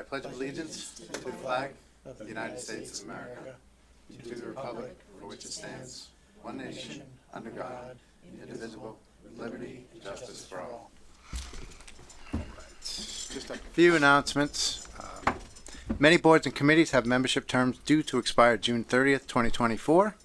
pledge allegiance to the flag of the United States of America, to the republic for which it stands, one nation, under God, indivisible, with liberty and justice for all. Just a few announcements. Many boards and committees have membership terms due to expire June 30th, 2024.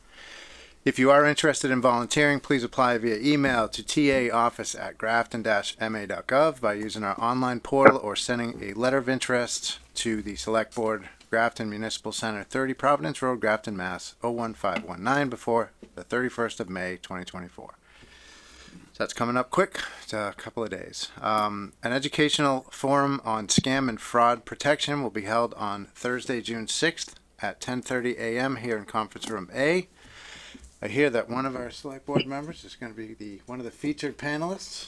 If you are interested in volunteering, please apply via email to taoffice@grafton-ma.gov by using our online portal or sending a letter of interest to the Select Board, Grafton Municipal Center, 30 Providence Road, Grafton, Mass. 01519 before the 31st of May, 2024. So that's coming up quick. It's a couple of days. An educational forum on scam and fraud protection will be held on Thursday, June 6th at 10:30 a.m. here in Conference Room A. I hear that one of our select board members is going to be one of the featured panelists.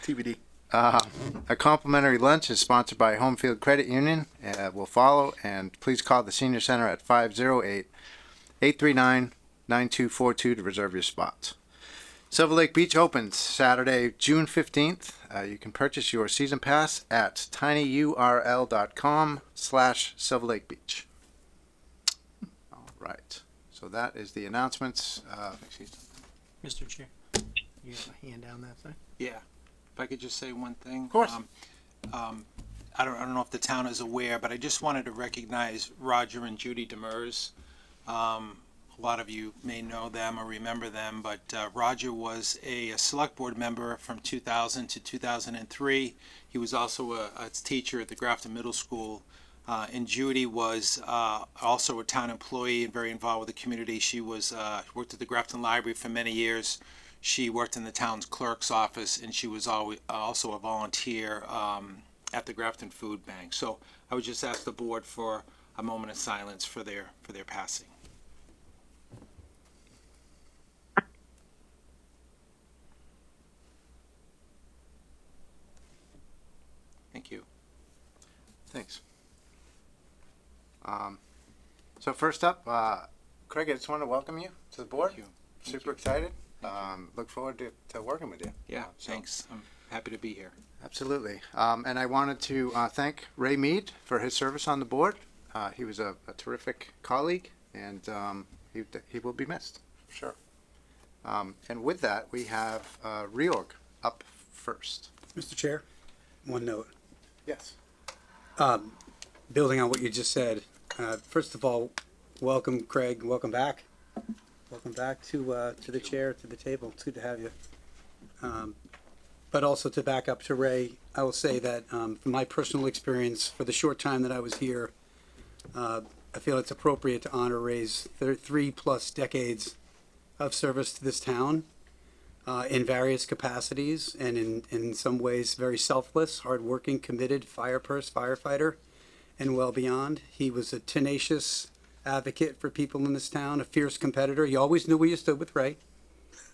TBD. A complimentary lunch is sponsored by Homefield Credit Union. Will follow, and please call the Senior Center at 508-839-9242 to reserve your spots. Silver Lake Beach opens Saturday, June 15th. You can purchase your season pass at tinyurl.com/Silver Lake Beach. All right. So that is the announcements. Mr. Chair, you have a hand down that side? Yeah, if I could just say one thing. Of course. I don't know if the town is aware, but I just wanted to recognize Roger and Judy Demers. A lot of you may know them or remember them, but Roger was a select board member from 2000 to 2003. He was also a teacher at the Grafton Middle School. And Judy was also a town employee and very involved with the community. She was worked at the Grafton Library for many years. She worked in the town's clerk's office, and she was also a volunteer at the Grafton Food Bank. So I would just ask the board for a moment of silence for their passing. Thank you. Thanks. So first up, Craig, I just want to welcome you to the board. Thank you. Super excited. Look forward to working with you. Yeah, thanks. I'm happy to be here. Absolutely. And I wanted to thank Ray Mead for his service on the board. He was a terrific colleague, and he will be missed, for sure. And with that, we have reorg up first. Mr. Chair, one note. Yes. Building on what you just said, first of all, welcome, Craig. Welcome back. Welcome back to the chair, to the table. It's good to have you. But also to back up to Ray, I will say that from my personal experience, for the short time that I was here, I feel it's appropriate to honor Ray's 3+ decades of service to this town in various capacities, and in some ways very selfless, hardworking, committed firefighter, and well beyond. He was a tenacious advocate for people in this town, a fierce competitor. You always knew where you stood with Ray.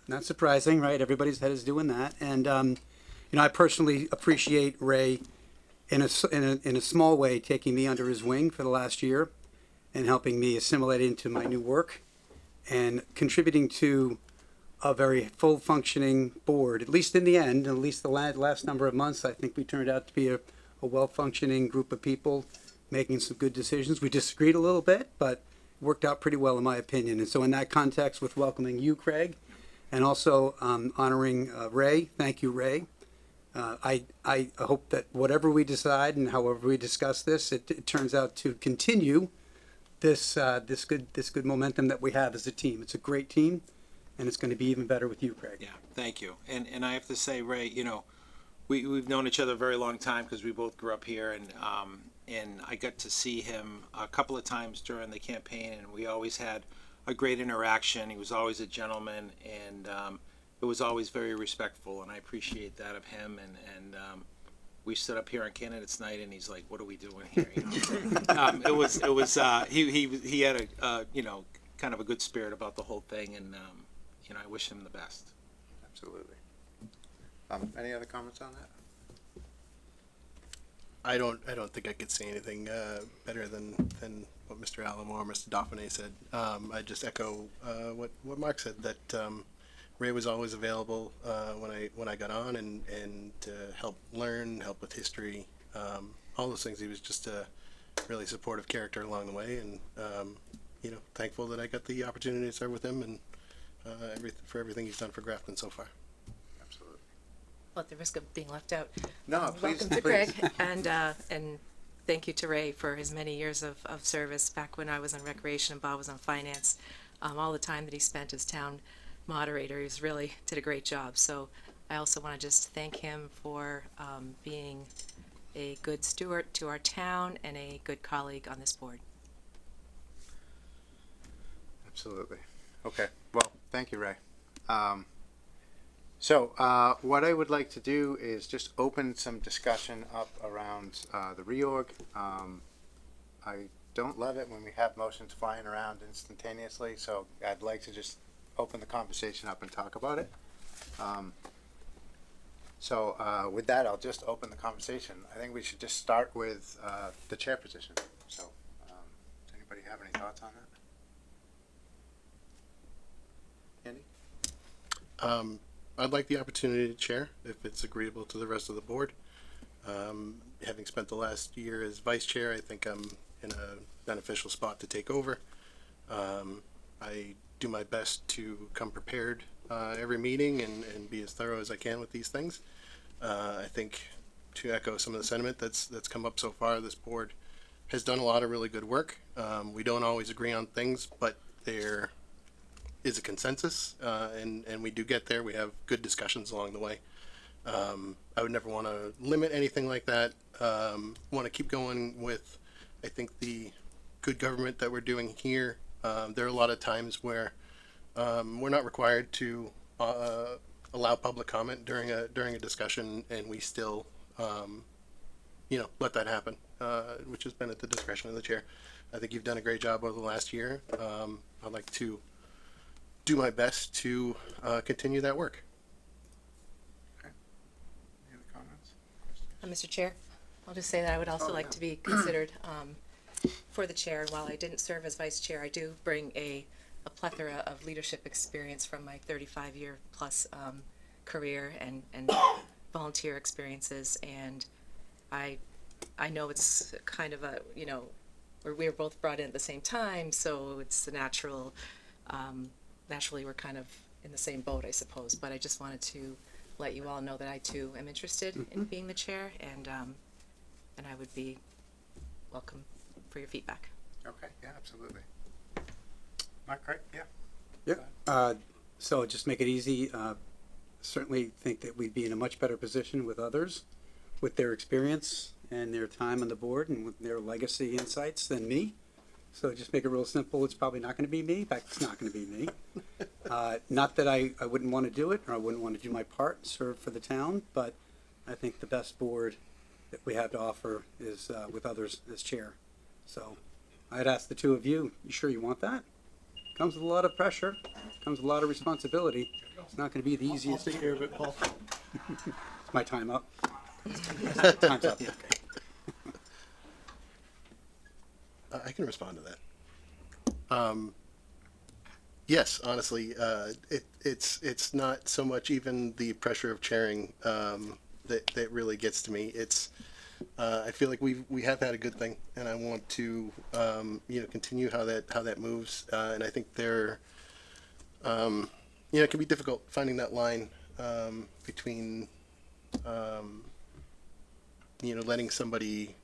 Not surprising, right? Everybody's head is doing that. And, I personally appreciate Ray in a small way taking me under his wing for the last year and helping me assimilate into my new work and contributing to a very full functioning board, at least in the end, at least the last number of months. I think we turned out to be a well functioning group of people making some good decisions. We disagreed a little bit, but worked out pretty well in my opinion. And so in that context, with welcoming you, Craig, and also honoring Ray, thank you, Ray. I hope that whatever we decide and however we discuss this, it turns out to continue this good momentum that we have as a team. It's a great team, and it's going to be even better with you, Craig. Yeah, thank you. And I have to say, Ray, we've known each other a very long time because we both grew up here, and I got to see him a couple of times during the campaign, and we always had a great interaction. He was always a gentleman, and it was always very respectful, and I appreciate that of him. And we stood up here on candidates night, and he's like, "What are we doing here?" He had a kind of a good spirit about the whole thing, and I wish him the best. Absolutely. Any other comments on that? I don't think I could say anything better than what Mr. Alamo or Mr. Dauphiné said. I just echo what Mark said, that Ray was always available when I got on and to help learn, help with history, all those things. He was just a really supportive character along the way, and thankful that I got the opportunity to serve with him and for everything he's done for Grafton so far. Absolutely. Well, at the risk of being left out, No, please, welcome to please. Greg, and thank you to Ray for his many years of service back when I was on recreation and Bob was on finance. All the time that he spent as town moderator, he's really did a great job. So I also want to just thank him for being a good steward to our town and a good colleague on this board. Absolutely. Okay. Well, thank you, Ray. What I would like to do is just open some discussion up around the reorg. I don't love it when we have motions flying around instantaneously, so I'd like to just open the conversation up and talk about it. With that, I'll just open the conversation. I think we should just start with the chair position. So, does anybody have any thoughts on that? Andy? I'd like the opportunity to chair if it's agreeable to the rest of the board. Having spent the last year as vice chair, I think I'm in a beneficial spot to take over. I do my best to come prepared every meeting and be as thorough as I can with these things. I think, to echo some of the sentiment that's come up so far, this board has done a lot of really good work. We don't always agree on things, but there is a consensus, and we do get there. We have good discussions along the way. I would never want to limit anything like that. Want to keep going with, I think, the good government that we're doing here. There are a lot of times where we're not required to allow public comment during a discussion, and we still, let that happen, which has been at the discretion of the chair. I think you've done a great job over the last year. I'd like to do my best to continue that work. Any other comments? Mr. Chair, I'll just say that I would also like to be considered for the chair. And while I didn't serve as vice chair, I do bring a plethora of leadership experience from my 35-year plus career and volunteer experiences. And I know it's kind of a, where we were both brought in at the same time, so it's the natural, naturally we're kind of in the same boat, I suppose. But I just wanted to let you all know that I too am interested in being the chair, and I would be welcome for your feedback. Okay, yeah, absolutely. Mark, right? Yeah. Yeah. So just make it easy. Certainly think that we'd be in a much better position with others, with their experience and their time on the board and with their legacy insights than me. So just make it real simple. It's probably not going to be me. In fact, it's not going to be me. Not that I wouldn't want to do it or I wouldn't want to do my part and serve for the town, but I think the best board that we have to offer is with others as chair. So I'd ask the two of you, you sure you want that? Comes with a lot of pressure, comes with a lot of responsibility. It's not going to be the easiest. I'll take care of it, Paul. Is my time up? Time's up. Okay. I can respond to that. Yes, honestly, it's not so much even the pressure of chairing that really gets to me. It's I feel like we have had a good thing, and I want to continue how that moves. And I think it can be difficult finding that line between letting somebody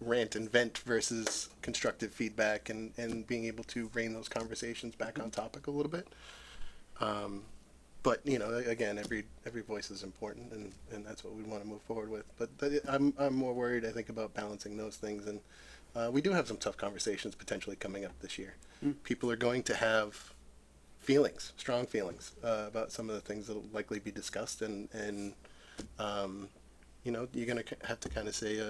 rant and vent versus constructive feedback and being able to rein those conversations back on topic a little bit. But again, every voice is important, and that's what we want to move forward with. But I'm more worried, I think, about balancing those things, and we do have some tough conversations potentially coming up this year. People are going to have strong feelings about some of the things that will likely be discussed, and you're going to have to kind of stay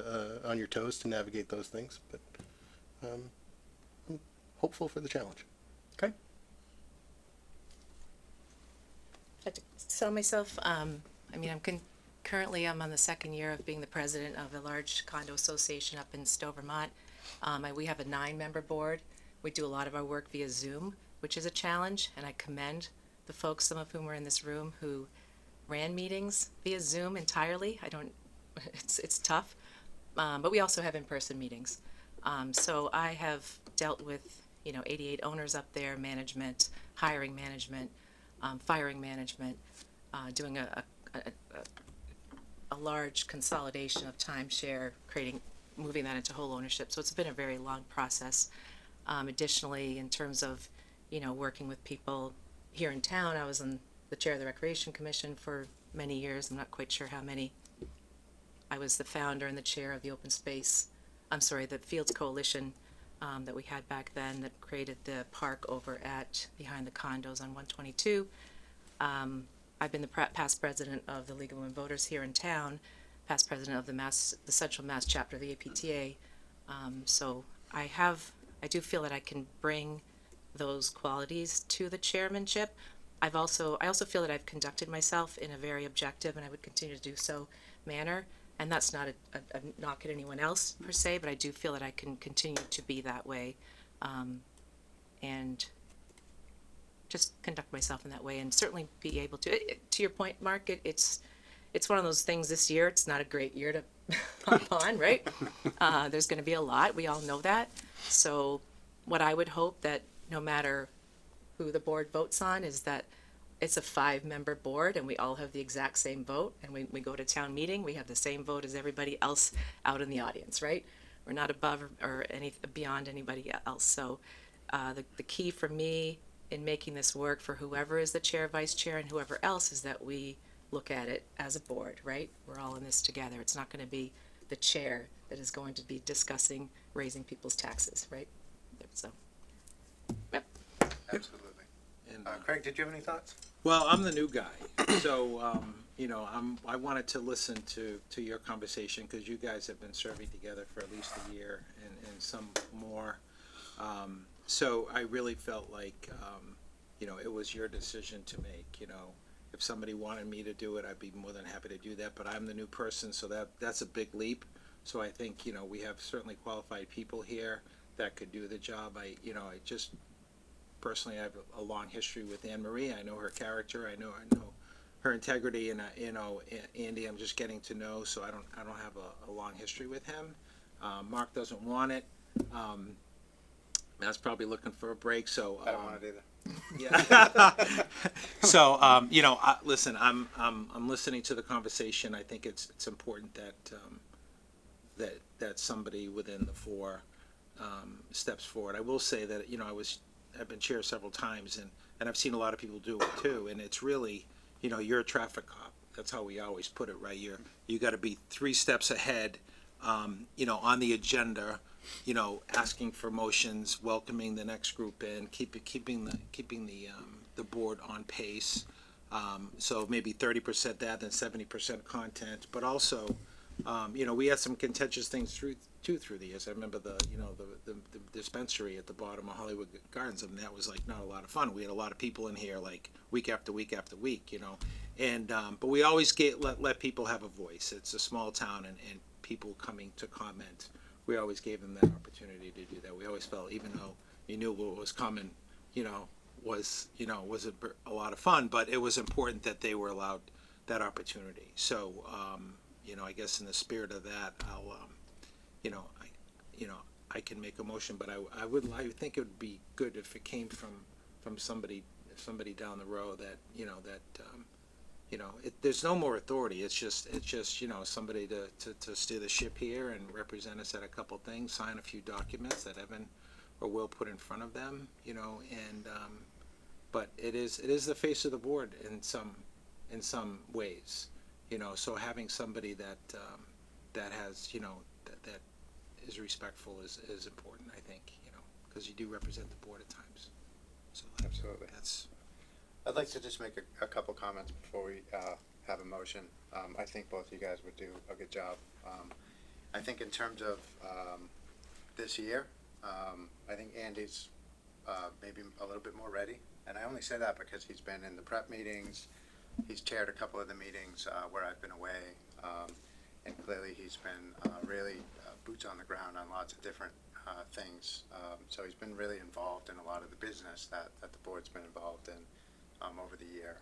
on your toes to navigate those things. But I'm hopeful for the challenge. Okay. I'd like to sell myself. Currently I'm on the second year of being the president of a large condo association up in Stowe, Vermont. We have a 9-member board. We do a lot of our work via Zoom, which is a challenge, and I commend the folks, some of whom are in this room, who ran meetings via Zoom entirely. It's tough. but we also have in-person meetings. So I have dealt with, 88 owners up there, management, hiring management, firing management, doing a large consolidation of timeshare, moving that into whole ownership. So it's been a very long process. Additionally, in terms of, working with people here in town, I was on the chair of the Recreation Commission for many years. I'm not quite sure how many. I was the founder and the chair of the the Fields Coalition that we had back then that created the park over behind the condos on 122. I've been the past president of the League of Women Voters here in town, past president of the Central Mass chapter of the APTA. So I do feel that I can bring those qualities to the chairmanship. I also feel that I've conducted myself in a very objective, and I would continue to do so, manner. And that's not a knock at anyone else per se, but I do feel that I can continue to be that way, and just conduct myself in that way, and certainly be able to. To your point, Mark, it's one of those things. This year, it's not a great year to pump on, right? There's going to be a lot. We all know that. So, what I would hope that no matter who the board votes on is that it's a 5-member board and we all have the exact same vote, and we go to town meeting, we have the same vote as everybody else out in the audience, right? We're not above or beyond anybody else. So the key for me in making this work for whoever is the chair, vice chair, and whoever else is that we look at it as a board, right? We're all in this together. It's not going to be the chair that is going to be discussing raising people's taxes, right? So, yep. Absolutely. And, Craig, did you have any thoughts? well, I'm the new guy, so I wanted to listen to your conversation because you guys have been serving together for at least a year and some more. So I really felt like it was your decision to make. If somebody wanted me to do it, I'd be more than happy to do that. But I'm the new person, so that's a big leap. So I think we have certainly qualified people here that could do the job. I just personally I have a long history with Anne Marie. I know her character. I know her integrity, and Andy I'm just getting to know. So I don't have a long history with him. Mark doesn't want it. Matt's probably looking for a break. So I don't want it either. yeah. So listen, I'm listening to the conversation. I think it's important that somebody within the four steps forward. I will say that I've been chair several times, and I've seen a lot of people do it too. And it's really you're a traffic cop. That's how we always put it, right? You got to be 3 steps ahead, on the agenda. Asking for motions, welcoming the next group in, keeping the board on pace. So maybe 30% that, then 70% content. But also, we had some contentious things through the years. I remember the dispensary at the bottom of Hollywood Gardens. I mean, that was like not a lot of fun. We had a lot of people in here like week after week after week, And but we always let people have a voice. It's a small town, and people coming to comment. We always gave them that opportunity to do that. We always felt, even though you knew what was coming, was a lot of fun, but it was important that they were allowed that opportunity. So, I guess in the spirit of that, I'll, I can make a motion, but I think it would be good if it came from somebody down the road that, there's no more authority. It's just somebody to steer the ship here and represent us at a couple things, sign a few documents that Evan or Will put in front of them, and but it is the face of the board in some ways, so having somebody that has that is respectful is important, I think, because you do represent the board at times. So Absolutely. that's. I'd like to just make a couple comments before we have a motion. I think both of you guys would do a good job. I think in terms of this year, I think Andy's maybe a little bit more ready. And I only say that because he's been in the prep meetings. He's chaired a couple of the meetings where I've been away. And clearly he's been really boots on the ground on lots of different things. So he's been really involved in a lot of the business that the board's been involved in over the year.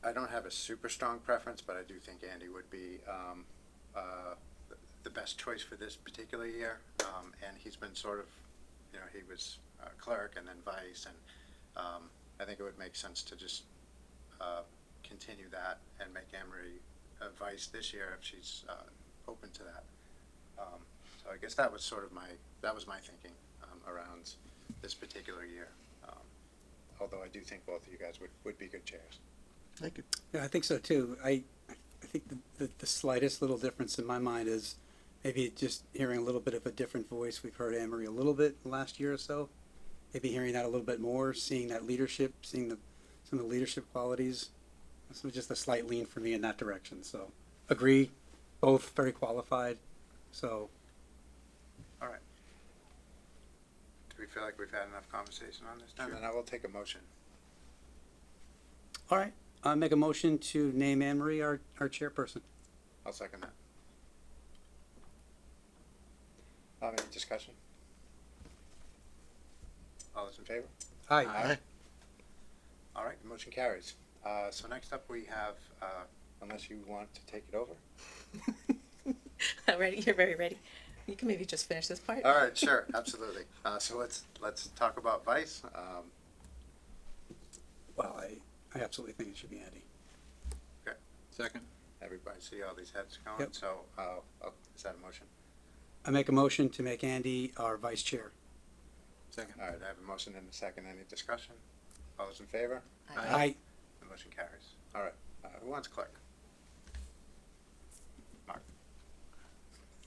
I don't have a super strong preference, but I do think Andy would be the best choice for this particular year. And he's been sort of, he was clerk and then vice, and I think it would make sense to just continue that and make Emery vice this year if she's open to that. So I guess that was sort of my thinking around this particular year. Although I do think both of you guys would be good chairs. Thank you. Yeah, I think so too. I think the slightest little difference in my mind is maybe just hearing a little bit of a different voice. We've heard Anne Marie a little bit the last year or so. Maybe hearing that a little bit more, seeing that leadership, seeing some of the leadership qualities. This was just a slight lean for me in that direction. So agree, both very qualified. So All right. Do we feel like we've had enough conversation on this? And then I will take a motion. all right, I make a motion to name Anne Marie our chairperson. I'll second that. Any discussion? All those in favor? Aye. Aye. All right, the motion carries. So next up we have, unless you want to take it over. Ready? You're very ready. You can maybe just finish this part. All right, sure, absolutely. So let's talk about vice. Well, I absolutely think it should be Andy. Second. Everybody see all these heads going? Yep. So, is that a motion? I make a motion to make Andy our vice chair. Second. All right, I have a motion and a second. Any discussion? All those in favor? Aye. The motion carries. All right, who wants clerk? Mark.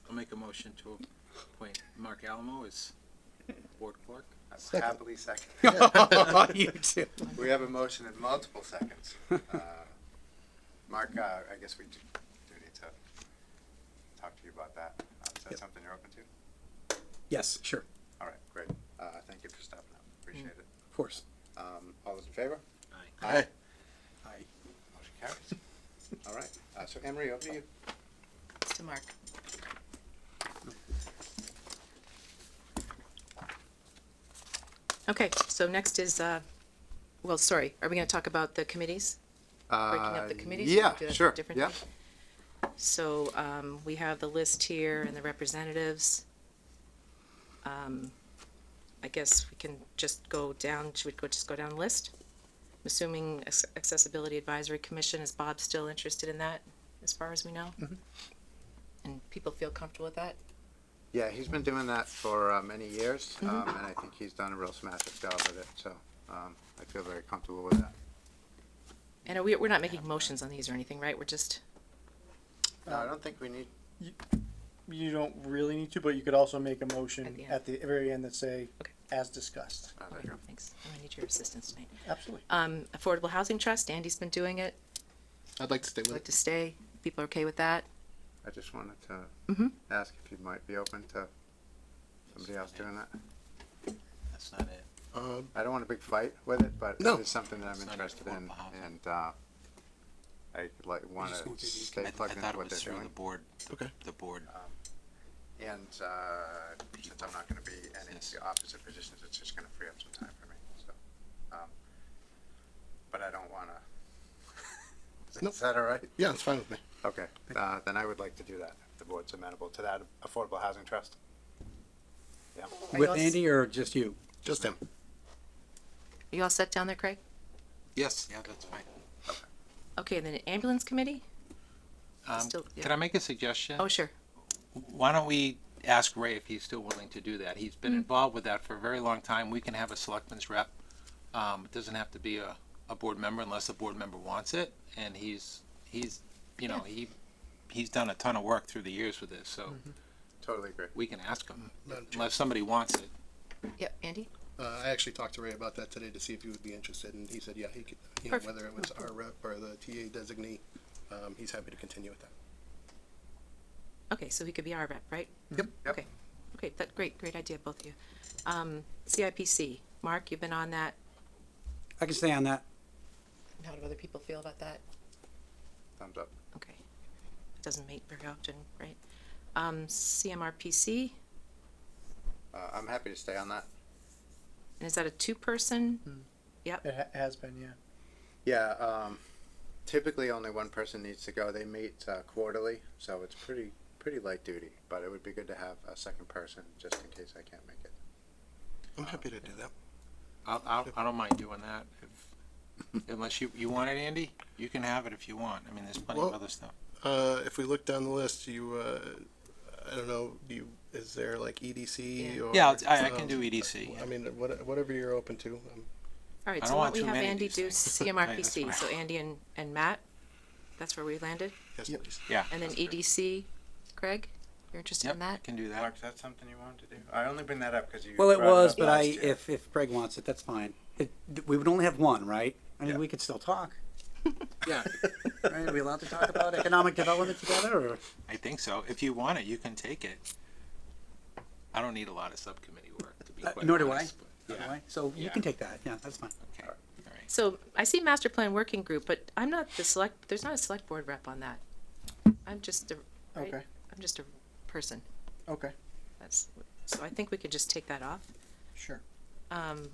I'll make a motion to appoint Mark Alamo as board clerk. That's Second. happily second. You too. We have a motion in multiple seconds. Mark, I guess we do need to talk to you about that. Is that Yep. something you're open to? Yes, sure, All right, great. Thank you for stepping up. Appreciate it. of course. All those in favor? Aye. Aye. Motion carries. All right, so Emery, over to you. It's to Mark. Okay, so next is, well, sorry, are we gonna talk about the committees? Breaking up the committees? Yeah, Do that sure, differently? yeah. So, we have the list here and the representatives. I guess we can just go down, should we just go down the list? I'm assuming Accessibility Advisory Commission, is Bob still interested in that, as far as we know? And people feel comfortable with that? Yeah, he's been doing that for many years, and I think he's done a real smash-up job with it, so I feel very comfortable with that. And we're not making motions on these or anything, right? We're just, No, I don't think we need, You don't really need to, but you could also make a At motion the end. at the very end that say, Okay. as discussed. there you go. thanks, I need your assistance tonight. Absolutely. Affordable Housing Trust, Andy's been doing it, I'd like to stay I'd with like it. to stay, people are okay with that? I just wanted to Mhm. ask if you might be open to somebody else doing that. That's not it. I don't want a big fight with it, but No. it is something that I'm It's not interested in, affordable housing. and I want just to won't give you- stay I plugged thought into it what was they're through the doing. board, Okay. the board. And since I'm not going to be any of Yes. the opposite positions, it's just going to free up some time for me. So, but I don't want to. Nope. Is that all right? Yeah, it's fine with me. Okay, then I would like to do that. If the board's amenable to that Affordable Housing Trust. Yeah. Are With you all Andy or just you? Just him. Are you all set down there, Craig? Yes, yeah, that's fine. Okay, and then Ambulance Committee? Still- yeah. Can I make a suggestion? Oh, sure. Why don't we ask Ray if he's still willing to do that? He's been involved with that for a very long time. We can have a selectman's rep. It doesn't have to be a board member unless the board member wants it. And he's he's done a ton of work through the years with this, so Totally agree. we can ask him Madam Chair. unless somebody wants it. Yep, Andy? I actually talked to Ray about that today to see if he would be interested, and he said, yeah, he could, Perfect. whether it was our rep or the TA designee, he's happy to continue with that. Okay, so he could be our rep, right? Yep. Yep. Okay, okay, great idea, both of you. CIPC, Mark, you've been on that. I can stay on that. How do other people feel about that? Thumbs up. Okay, it doesn't meet very often, right? CMRPC, I'm happy to stay on that. and is that a two-person? Yep, It has been, yeah. Yeah, typically only one person needs to go. They meet quarterly, so it's pretty pretty light duty, but it would be good to have a second person just in case I can't make it. I'm happy to do that. I don't mind doing that. Unless you want it, Andy, you can have it if you want. I mean, there's plenty of Well, other stuff. If we look down the list, I don't know, is there like EDC or? Yeah, I can do EDC. I mean, whatever you're open to. All right, I so don't why want don't we too have many of Andy these do things. CMRPC? That's So fine. Andy and Matt, that's where we landed. Yes, please. Yeah. And then EDC, Craig, you're interested Yep, in that? can do that. Mark, is that something you wanted to do? I only bring that up because you. Well, it brought was, up but last year. if Craig wants it, that's fine. We would only have one, right? I mean, Yeah. we could still talk. Yeah, Right? Are we allowed to talk about economic development together, or? I think so. If you want it, you can take it. I don't need a lot of subcommittee work, to be quite Nor do I. honest, but- Nor do I. So you Yeah. can take that. Yeah, that's fine. Okay, all right. So I see master plan working group, but I'm not there's not a select board rep on that. I'm just a, right? Okay. I'm just a person. Okay, So I think we could just take that off. sure.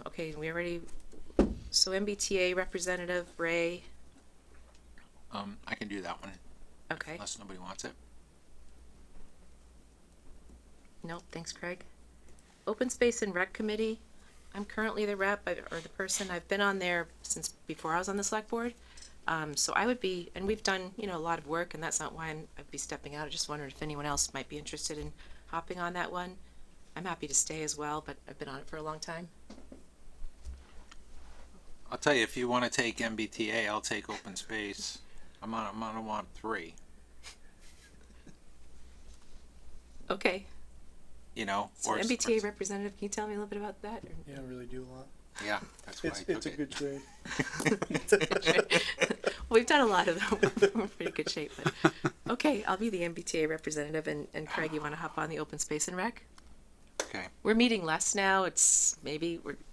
Okay, we already, so MBTA representative, Ray, I can do that one, okay. unless nobody wants it. Nope, thanks, Craig. Open Space and Rec Committee, I'm currently the rep, or the person, I've been on there since before I was on the select board. So I would be, and we've done, a lot of work, and that's not why I'd be stepping out. I just wondered if anyone else might be interested in hopping on that one. I'm happy to stay as well, but I've been on it for a long time. I'll tell you, if you want to take MBTA, I'll take open space. I'm gonna want 3, Okay, so or MBTA representative, can you tell me a little bit about that? You don't really do a lot. Yeah, that's why I It's a took good trade. We've done a lot of them. We're in pretty good shape, but, okay, I'll be the MBTA representative, and Craig, you wanna hop on the Open Space and Rec? Okay, We're meeting less now, we're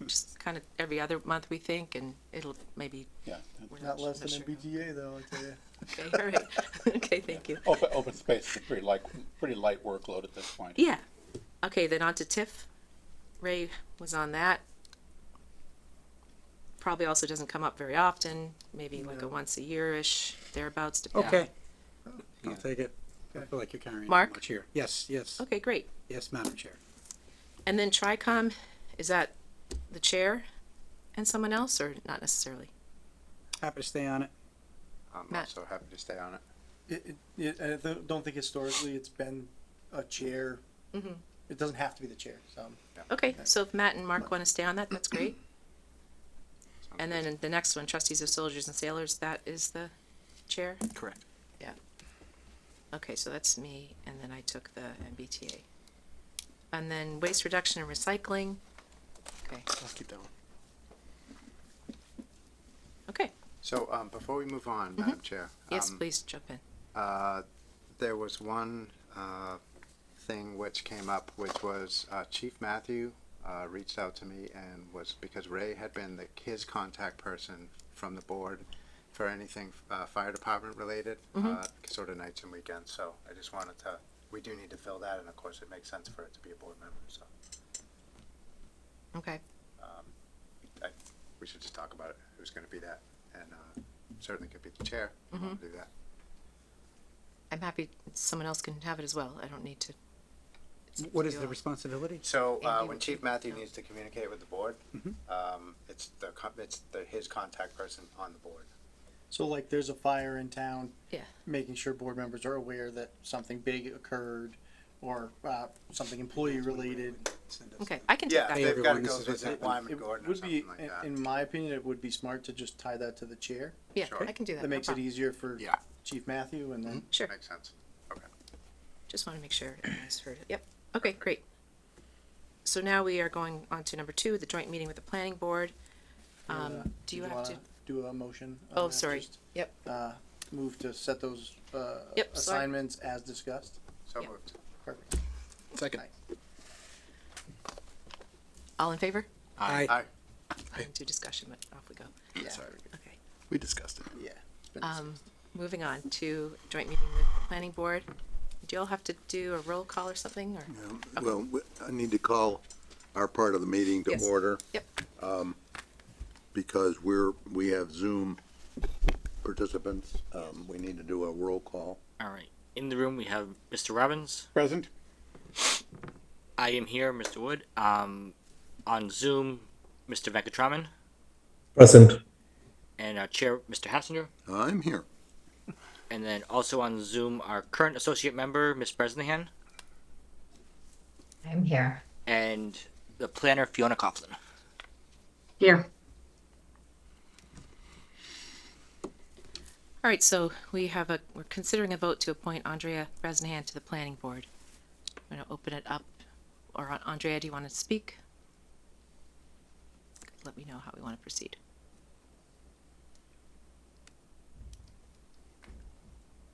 just kind of every other month, we think, and it'll maybe, Yeah, we're not less than sure. MBTA though, I tell you. Okay, all right, okay, thank you. Open space is a pretty light workload at this point. Yeah, okay, then on to TIF. Ray was on that. Probably also doesn't come up very often, maybe like a once a year-ish, thereabouts. Okay. Yeah. I'll take it. I feel like you're carrying too Mark? much here. Yes, yes, Okay, great. yes, Madam Chair. And then TRICOM, is that the chair and someone else, or not necessarily? Happy to stay on it. I'm Matt. also happy to stay on it. I don't think historically it's been a chair. Mhm. It doesn't have to be the chair, so. Okay, so if Matt and Mark want to stay on that, that's great. And then the next one, trustees of soldiers and sailors, that is the chair? correct. Okay, so that's me, and then I took the MBTA. And then waste reduction and recycling. Okay, I'll keep that one. okay, So, before we move on, Madam Chair. yes, please jump in. There was one, thing which came up, which was, Chief Matthew, reached out to me and was, because Ray had been his contact person from the board for anything, fire department related, sort of nights and weekends, so I just wanted to, we do need to fill that, and of course it makes sense for it to be a board member, so, Okay, we should just talk about it, who's gonna be that, and, certainly could be the chair, if you wanna do that. I'm happy someone else can have it as well. I don't need to. it's up What to is you the all. responsibility? So, Andy when would Chief be- Matthew no. needs to communicate with the board, it's his contact person on the board. So like there's a fire in town. Yeah. Making sure board members are aware that something big occurred or, something employee related. Okay, I can take Yeah, that. Hey, they've gotta everyone, go this is what's visit happening. Lyman It Gordon or would be, something like that. in my opinion, it would be smart to just tie that to the chair. Yeah, Sure. I can do that. That no makes it problem. easier for Yeah. Chief Matthew and then. Sure. Makes sense. Okay. Just want to make sure everyone's heard it. Yep. Okay, great. So now we are going on to number 2, the joint meeting with the planning board. Do you have to? wanna Do a motion? on Oh, that? sorry. Just, Yep. Move to set those, Yep, sorry. assignments as discussed. So Yeah. moved. Perfect. Second. All in favor? Aye. Aye. Into discussion, but off we go. Yeah. Sorry, Okay. we discussed it. Yeah. it's been Moving on to joint meeting with the planning board. Do you all have to do a roll call or something, or? Well, I need to call our part of the meeting to Yes. order Yep. because we have Zoom participants. We need to do a roll call. All right. In the room, we have Mr. Robbins. Present? I am here, Mr. Wood. On Zoom, Mr. Venkatraman. Present. And our chair, Mr. Hassinger. I'm here. And then also on Zoom, our current associate member, Ms. Bresnahan. I'm here. And the planner, Fiona Coughlin. Here. All right, so we're considering a vote to appoint Andrea Bresnahan to the planning board. I'm gonna open it up, or Andrea, do you want to speak? Let me know how we want to proceed.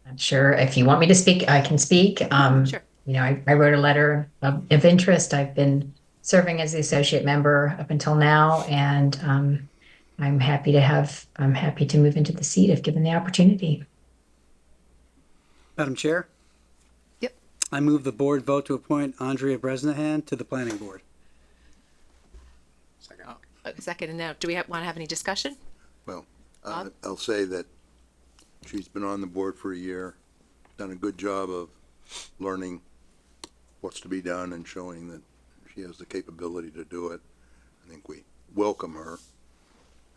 I'm sure if you want me to speak, I can speak. Sure. You know, I wrote a letter of interest. I've been serving as the associate member up until now, and I'm happy to move into the seat if given the opportunity. Madam Chair? Yep. I move the board vote to appoint Andrea Bresnahan to the planning board. Second. Second, and now, do we want to have any discussion? Well, Bob? I'll say that she's been on the board for a year, done a good job of learning what's to be done and showing that she has the capability to do it. I think we welcome her.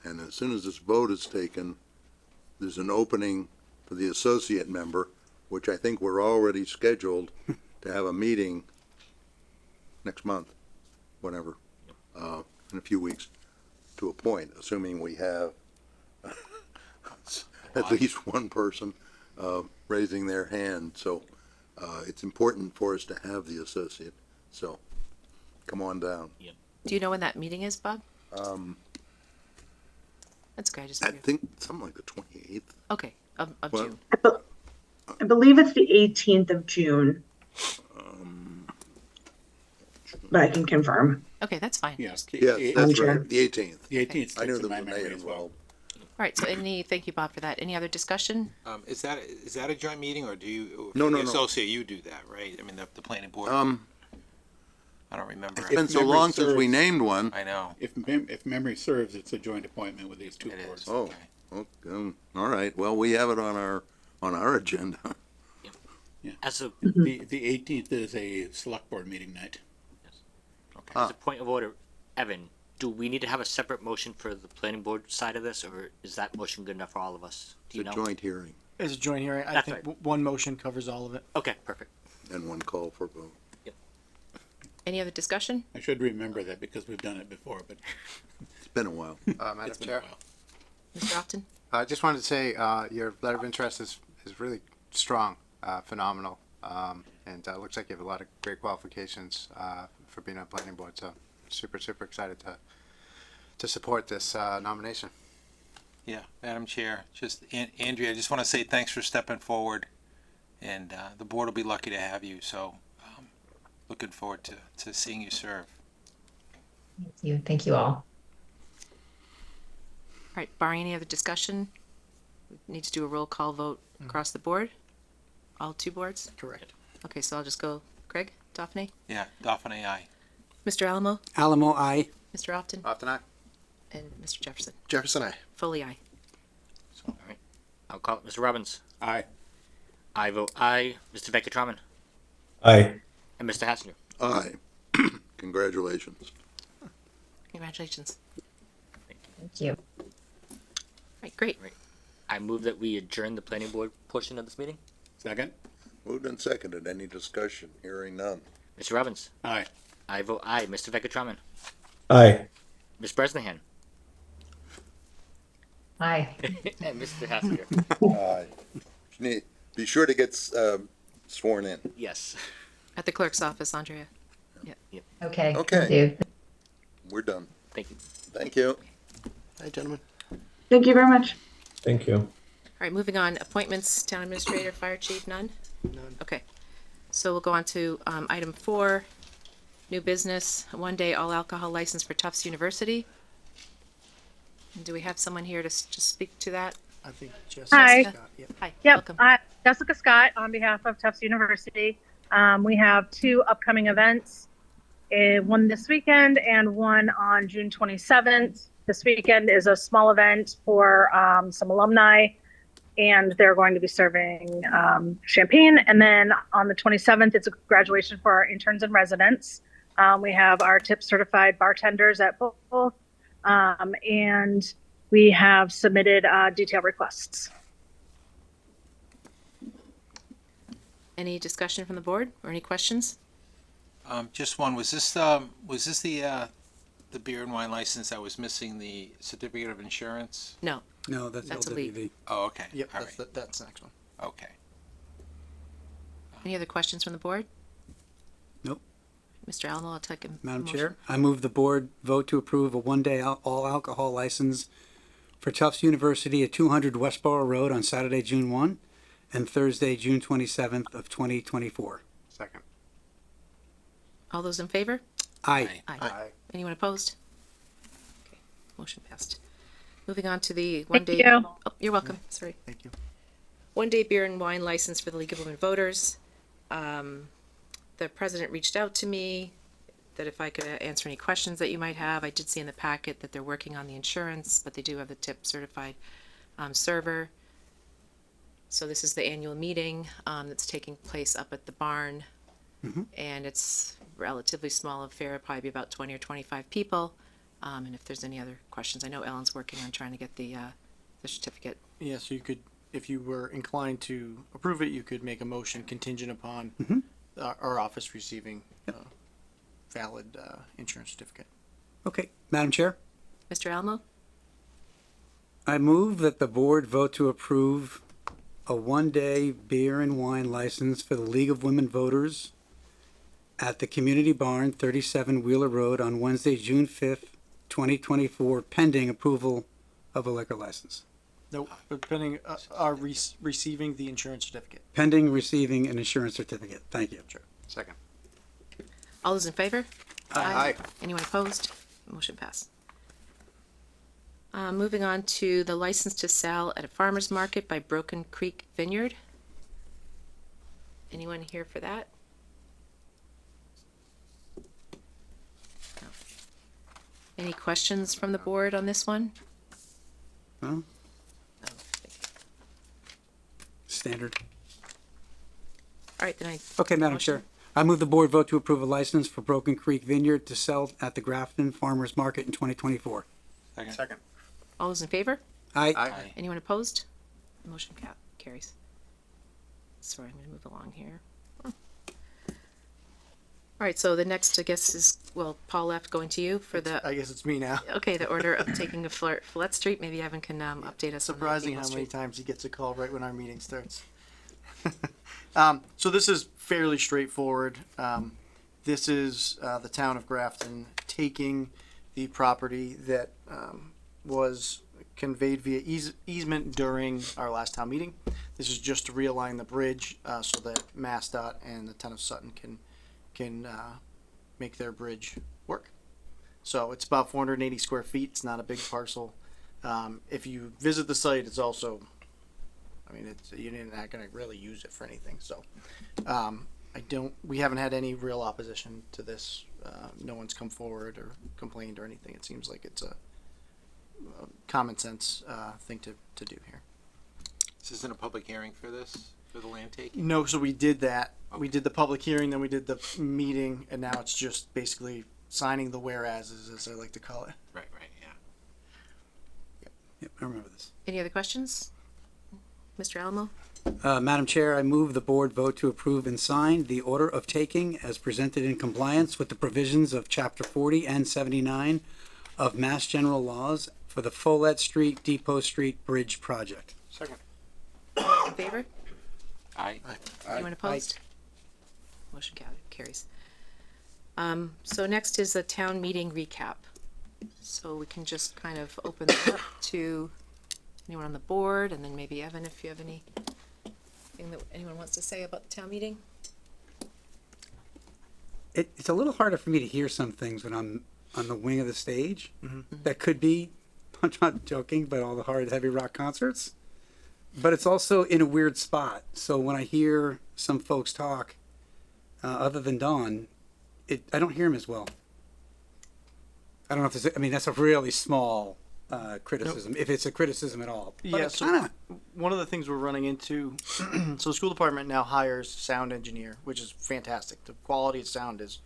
And as soon as this vote is taken, there's an opening for the associate member, which I think we're already scheduled to have a meeting next month, whenever, in a few weeks, to appoint, assuming we have at least one person raising their hand. So it's important for us to have the associate. So come on down. Do you know when that meeting is, Bob? That's great. I think something like the 28th. Okay, of Well, June. I believe it's the 18th of June, but I can confirm. Okay, that's fine. Yes. Yes, that's Sure. right, the 18th. The 18th I knew sticks in there my was an A memory as well. All right, so thank you, Bob, for that. Any other discussion? Is that a joint meeting, or do you? No, for no, the no. Associate, you do that, right? I mean, the planning board. I don't remember. It's been so long since we named one. I know. If memory serves, it's a joint appointment with these two It boards. is. Oh, okay. All right. Well, we have it on our agenda. As a, The 18th is a select board meeting night. as a point of order, Evan, do we need to have a separate motion for the planning board side of this, or is that motion good enough for all of us? Do It's you a know? joint hearing As a joint hearing, I That's think right. one motion covers all of it. Okay, perfect. and one call for vote. Any other discussion? I should remember that because we've done it before, but It's been a while. Madam it's been a Chair, while. Mr. Upton? I just wanted to say, your letter of interest is really strong, phenomenal. And looks like you have a lot of great qualifications, for being on planning board, so super excited to support this, nomination. Yeah, Madam Chair, just Andrea, I just want to say thanks for stepping forward, and the board will be lucky to have you. So, looking forward to seeing you serve. Thank you all. All right, barring any other discussion, we need to do a roll call vote across the board? All two boards? Correct. Okay, so I'll just go Craig, Daphne, Yeah, Dauphine, aye. Mr. Alamo, Alamo, aye. Mr. Upton, Often I. and Mr. Jefferson. Jefferson, I. Fully aye. All right. I'll call it Mr. Robbins. Aye. I vote aye. Mr. Venkatraman. Aye. And Mr. Hassinger. Aye. Congratulations. Congratulations. Thank you. All right, great. I move that we adjourn the planning board portion of this meeting. Second? Moved and seconded. Any discussion? Hearing none. Mr. Robbins. Aye. I vote aye. Mr. Venkatraman. Aye. Ms. Bresnahan. Hi. And Mr. Hassinger. Aye. Be sure to get sworn in. Yes. At the clerk's office, Andrea. Okay. Okay. will do. We're done. Thank you. Thank you. Hi, gentlemen. Thank you very much. Thank you. All right, moving on, appointments, town administrator, fire chief, none? None. Okay, so we'll go on to, item 4, new business, one-day all alcohol license for Tufts University. Do we have someone here to speak to that? I think Jessica. Hi. Scott, yep. Hi, Yep, welcome. Jessica Scott on behalf of Tufts University. We have 2 upcoming events, one this weekend and one on June 27th. This weekend is a small event for some alumni and they're going to be serving champagne. And then on the 27th, it's a graduation for our interns and residents. We have our tip certified bartenders at both, and we have submitted detail requests. Any discussion from the board or any questions? Just one, was this the beer and wine license that was missing the certificate of insurance? No. No, that's That's a LWV. Oh, okay. Yep, All that's, right. that's the next one. Okay. Any other questions from the board? Nope. Mr. Alamo, I'll take a Madam motion. Chair, I move the board vote to approve a one-day all alcohol license for Tufts University at 200 Westboro Road on Saturday, June 1 and Thursday, June 27th of 2024. Second. All those in favor? Aye. Aye. Anyone opposed? Okay, motion passed. Moving on to the Thank one-day. you. Oh, you're welcome. Sorry. Thank you. One-day beer and wine license for the League of Women Voters. The president reached out to me that if I could answer any questions that you might have. I did see in the packet that they're working on the insurance, but they do have the tip certified server. So this is the annual meeting that's taking place up at the barn. And it's relatively small affair, probably be about 20 or 25 people. And if there's any other questions, I know Ellen's working on trying to get the certificate. Yeah, so you could, if you were inclined to approve it, you could make a motion contingent upon our office receiving valid insurance certificate. Okay, Madam Chair, Mr. Alamo? I move that the board vote to approve a one-day beer and wine license for the League of Women Voters at the Community Barn, 37 Wheeler Road on Wednesday, June 5th, 2024, pending approval of a liquor license. No, pending our receiving the insurance certificate. Pending receiving an insurance certificate. Thank you. Second. All those in favor? Aye. Anyone opposed? Motion passed. Moving on to the license to sell at a farmer's market by Broken Creek Vineyard. Anyone here for that? No. Any questions from the board on this one? Well, standard. All right, then I. Okay, Madam Motion. Chair. I move the board vote to approve a license for Broken Creek Vineyard to sell at the Grafton Farmers Market in 2024. Second. All those in favor? Aye. Aye. Anyone opposed? Motion carries. Sorry, I'm gonna move along here. All right, so the next, I guess, is, well, Paul left, going to you for the, I guess it's me now. okay, the order of taking a Follette Street. Maybe Evan can update us on that. Surprising Maple how many Street. times he gets a call right when our meeting starts. So this is fairly straightforward. This is the town of Grafton taking the property that was conveyed via easement during our last town meeting. This is just to realign the bridge so that MassDOT and the town of Sutton can make their bridge work. So it's about 480 square feet. It's not a big parcel. If you visit the site, it's also, I mean, you're not going to really use it for anything. So we haven't had any real opposition to this. No one's come forward or complained or anything. It seems like it's a common sense thing to do here. This isn't a public hearing for this, for the land taking? No, so we did that. We did the public hearing, then we did the meeting, and now it's just basically signing the whereases, as I like to call it. Right, yeah. Yep, I remember this. Any other questions? Mr. Alamo? Madam Chair, I move the board vote to approve and sign the order of taking as presented in compliance with the provisions of Chapter 40 and 79 of Mass General Laws for the Follette Street, Depot Street Bridge Project. Second. In favor? Aye. Anyone opposed? Motion carries. So next is the town meeting recap. So we can just kind of open it up to anyone on the board, and then maybe Evan, if you have anything that anyone wants to say about the town meeting. It's a little harder for me to hear some things when I'm on the wing of the stage. That could be, I'm not joking, but all the hard, heavy rock concerts. But it's also in a weird spot. So when I hear some folks talk, other than Dawn, I don't hear him as well. I don't know if there's, I mean, that's a really small criticism, if it's a criticism at all. But Yeah, it's so kinda, one of the things we're running into, so the school department now hires sound engineer, which is fantastic. The quality of sound is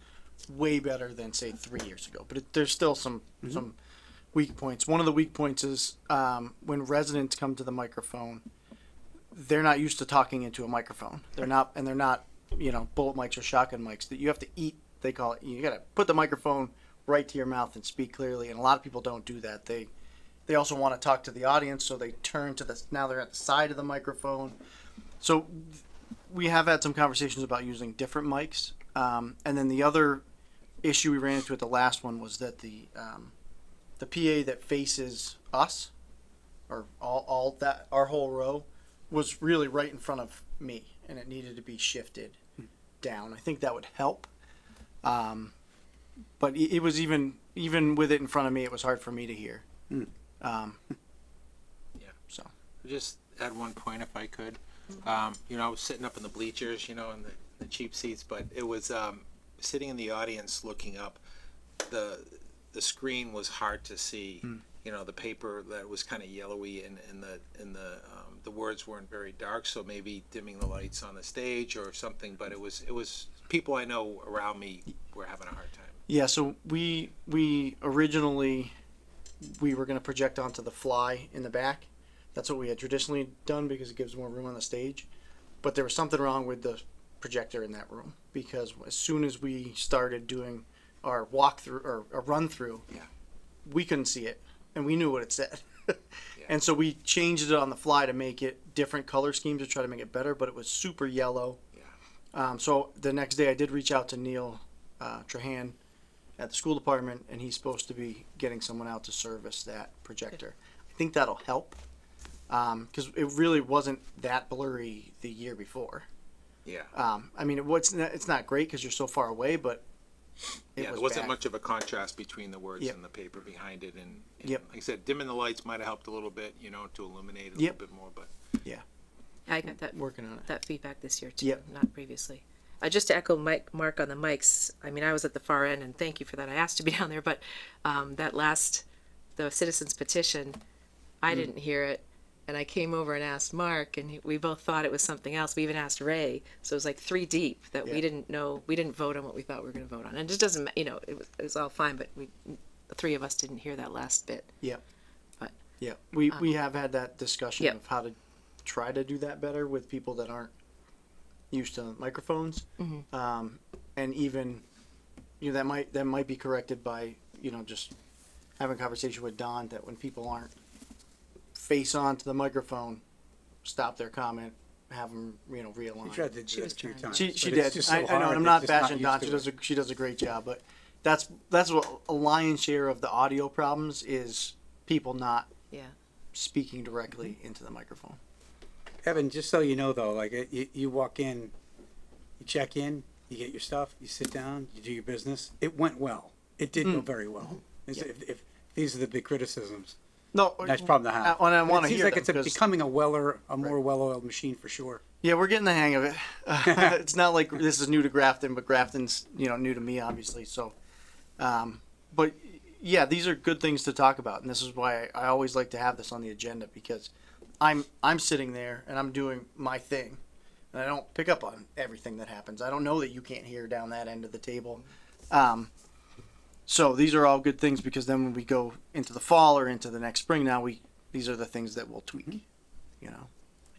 way better than say 3 years ago, but there's still some weak points. One of the weak points is when residents come to the microphone, they're not used to talking into a microphone. They're not bullet mics or shotgun mics. That you have to eat. They call it. You got to put the microphone right to your mouth and speak clearly. And a lot of people don't do that. They also want to talk to the audience, so they turn to now they're at the side of the microphone. So we have had some conversations about using different mics. And then the other issue we ran into at the last one was that the PA that faces us, or all that our whole row, was really right in front of me, and it needed to be shifted down. I think that would help. But it was even with it in front of me, it was hard for me to hear. So Just add one point if I could. I was sitting up in the bleachers, in the cheap seats, but it was sitting in the audience looking up. The screen was hard to see. The paper that was kind of yellowy, and the words weren't very dark. So maybe dimming the lights on the stage or something. But it was people I know around me were having a hard time. yeah, so we originally we were going to project onto the fly in the back. That's what we had traditionally done because it gives more room on the stage. But there was something wrong with the projector in that room, because as soon as we started doing our walkthrough or a run through, we couldn't see it, and we knew what it said. And so we changed it on the fly to make it different color schemes to try to make it better, but it was super yellow. So the next day I did reach out to Neil Trahan at the school department, and he's supposed to be getting someone out to service that projector. I think that'll help, because it really wasn't that blurry the year before. I mean, it's not great because you're so far away, but there wasn't much of a contrast between the words and the paper behind it, and like I said, dimming the lights might have helped a little bit, to illuminate a little bit more. But I got that working on it. That feedback this year too, not previously. Just to echo Mark on the mics, I mean, I was at the far end, and thank you for that. I asked to be down there, but the citizens petition, I didn't hear it, and I came over and asked Mark, and we both thought it was something else. We even asked Ray, so it was like 3 deep that we didn't know. We didn't vote on what we thought we were going to vote on, and it doesn't, it was all fine, but the 3 of us didn't hear that last bit. But we have had that discussion of how to try to do that better with people that aren't used to microphones, and even that might be corrected by just having a conversation with Don, that when people aren't face on to the microphone, stop their comment, have them realign. She tried to do that a few times. She but did. it's just so I know. hard, And I'm they're not just not bashing Don. used to it. She does a great job, but that's what a lion's share of the audio problems is, people not speaking directly into the microphone. Evan, just so you know, though, like you walk in, you check in, you get your stuff, you sit down, you do your business. It went well. It did go very well. If these are the big criticisms, no, nice problem to have. And I want to It seems hear like them, it's 'cause- becoming a more well-oiled machine for sure. Yeah, we're getting the hang of it. It's not like this is new to Grafton, but Grafton's new to me, obviously. So, but yeah, these are good things to talk about, and this is why I always like to have this on the agenda, because I'm sitting there and I'm doing my thing, and I don't pick up on everything that happens. I don't know that you can't hear down that end of the table. So these are all good things, because then when we go into the fall or into the next spring, these are the things that we'll tweak.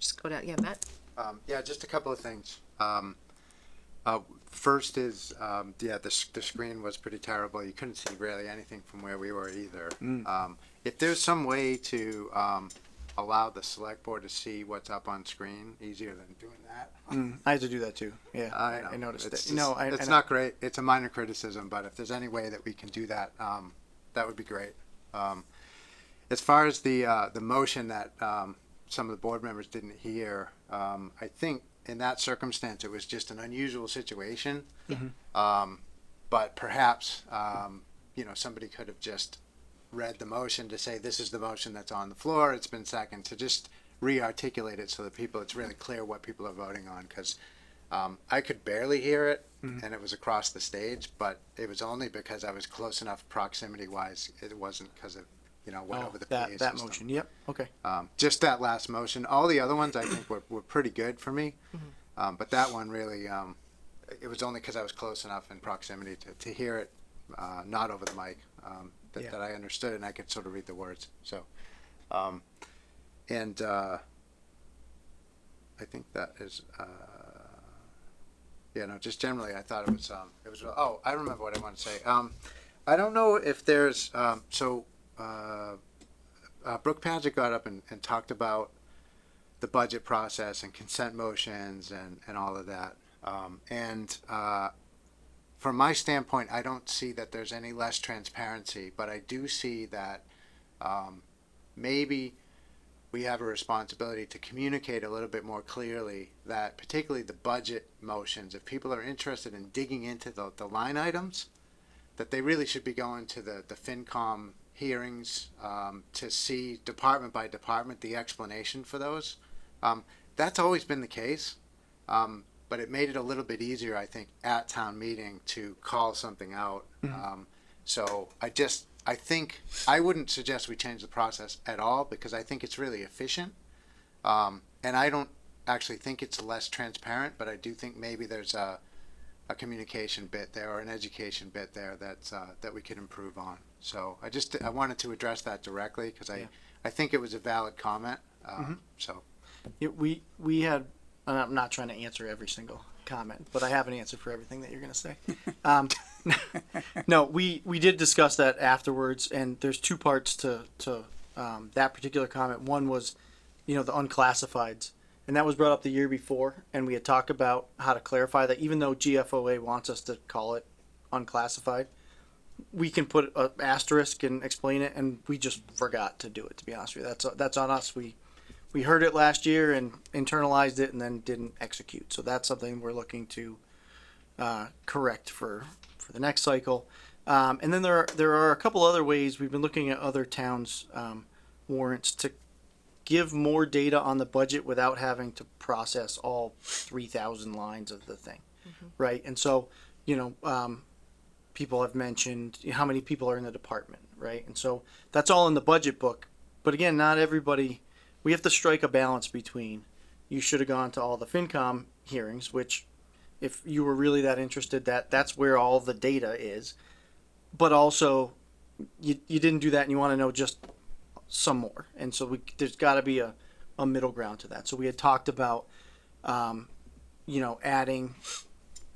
Just go down. Yeah, Matt. Just a couple of things. First is, the screen was pretty terrible. You couldn't see really anything from where we were either. If there's some way to allow the select board to see what's up on screen easier than doing that. I had to do that too. Yeah, I noticed it's that. It's not great. It's a minor criticism, but if there's any way that we can do that, that would be great. As far as the motion that some of the board members didn't hear, I think in that circumstance it was just an unusual situation. But perhaps somebody could have just read the motion to say, this is the motion that's on the floor, it's been seconded, to just re-articulate it so that it's really clear what people are voting on, because I could barely hear it, and it was across the stage, but it was only because I was close enough proximity wise. It wasn't because of went over the PA that system. motion. Yep. Okay. Just that last motion. All the other ones I think were pretty good for me. But that one really, it was only because I was close enough in proximity to hear it, not over the mic, that I understood and I could sort of read the words. So, I think that is, just generally I thought it was, oh, I remember what I wanted to say. I don't know if there's, Brooke Paget got up and talked about the budget process and consent motions and all of that. From my standpoint, I don't see that there's any less transparency, but I do see that maybe we have a responsibility to communicate a little bit more clearly that particularly the budget motions, if people are interested in digging into the line items, that they really should be going to the FinCom hearings to see department by department the explanation for those. That's always been the case, but it made it a little bit easier, I think, at town meeting to call something out. So I think I wouldn't suggest we change the process at all because I think it's really efficient. And I don't actually think it's less transparent, but I do think maybe there's a communication bit there or an education bit there that we could improve on. So I wanted to address that directly because I think it was a valid comment. So Yeah, we had, and I'm not trying to answer every single comment, but I have an answer for everything that you're going to say. No, we did discuss that afterwards, and there's two parts to that particular comment. One was, the unclassifieds, and that was brought up the year before, and we had talked about how to clarify that. Even though GFOA wants us to call it unclassified, we can put an asterisk and explain it, and we just forgot to do it. To be honest with you, that's on us. We heard it last year and internalized it and then didn't execute. So that's something we're looking to correct for the next cycle. And then there are a couple other ways we've been looking at other towns' warrants to give more data on the budget without having to process all 3,000 lines of the thing, right? And so, people have mentioned how many people are in the department, right? And so that's all in the budget book. But again, not everybody. We have to strike a balance between you should have gone to all the FinCom hearings, which if you were really that interested, that's where all the data is. But also you didn't do that and you want to know just some more. And so there's got to be a middle ground to that. So we had talked about, adding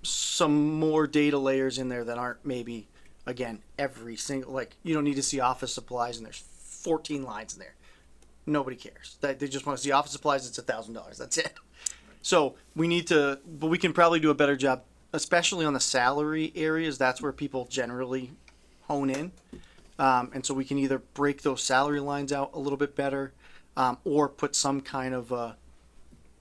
some more data layers in there that aren't maybe, again, every single, you don't need to see office supplies and there's 14 lines in there. Nobody cares. They just want to see office supplies. It's $1,000. That's it. So we need to, but we can probably do a better job, especially on the salary areas. That's where people generally hone in. And so we can either break those salary lines out a little bit better, or put some kind of,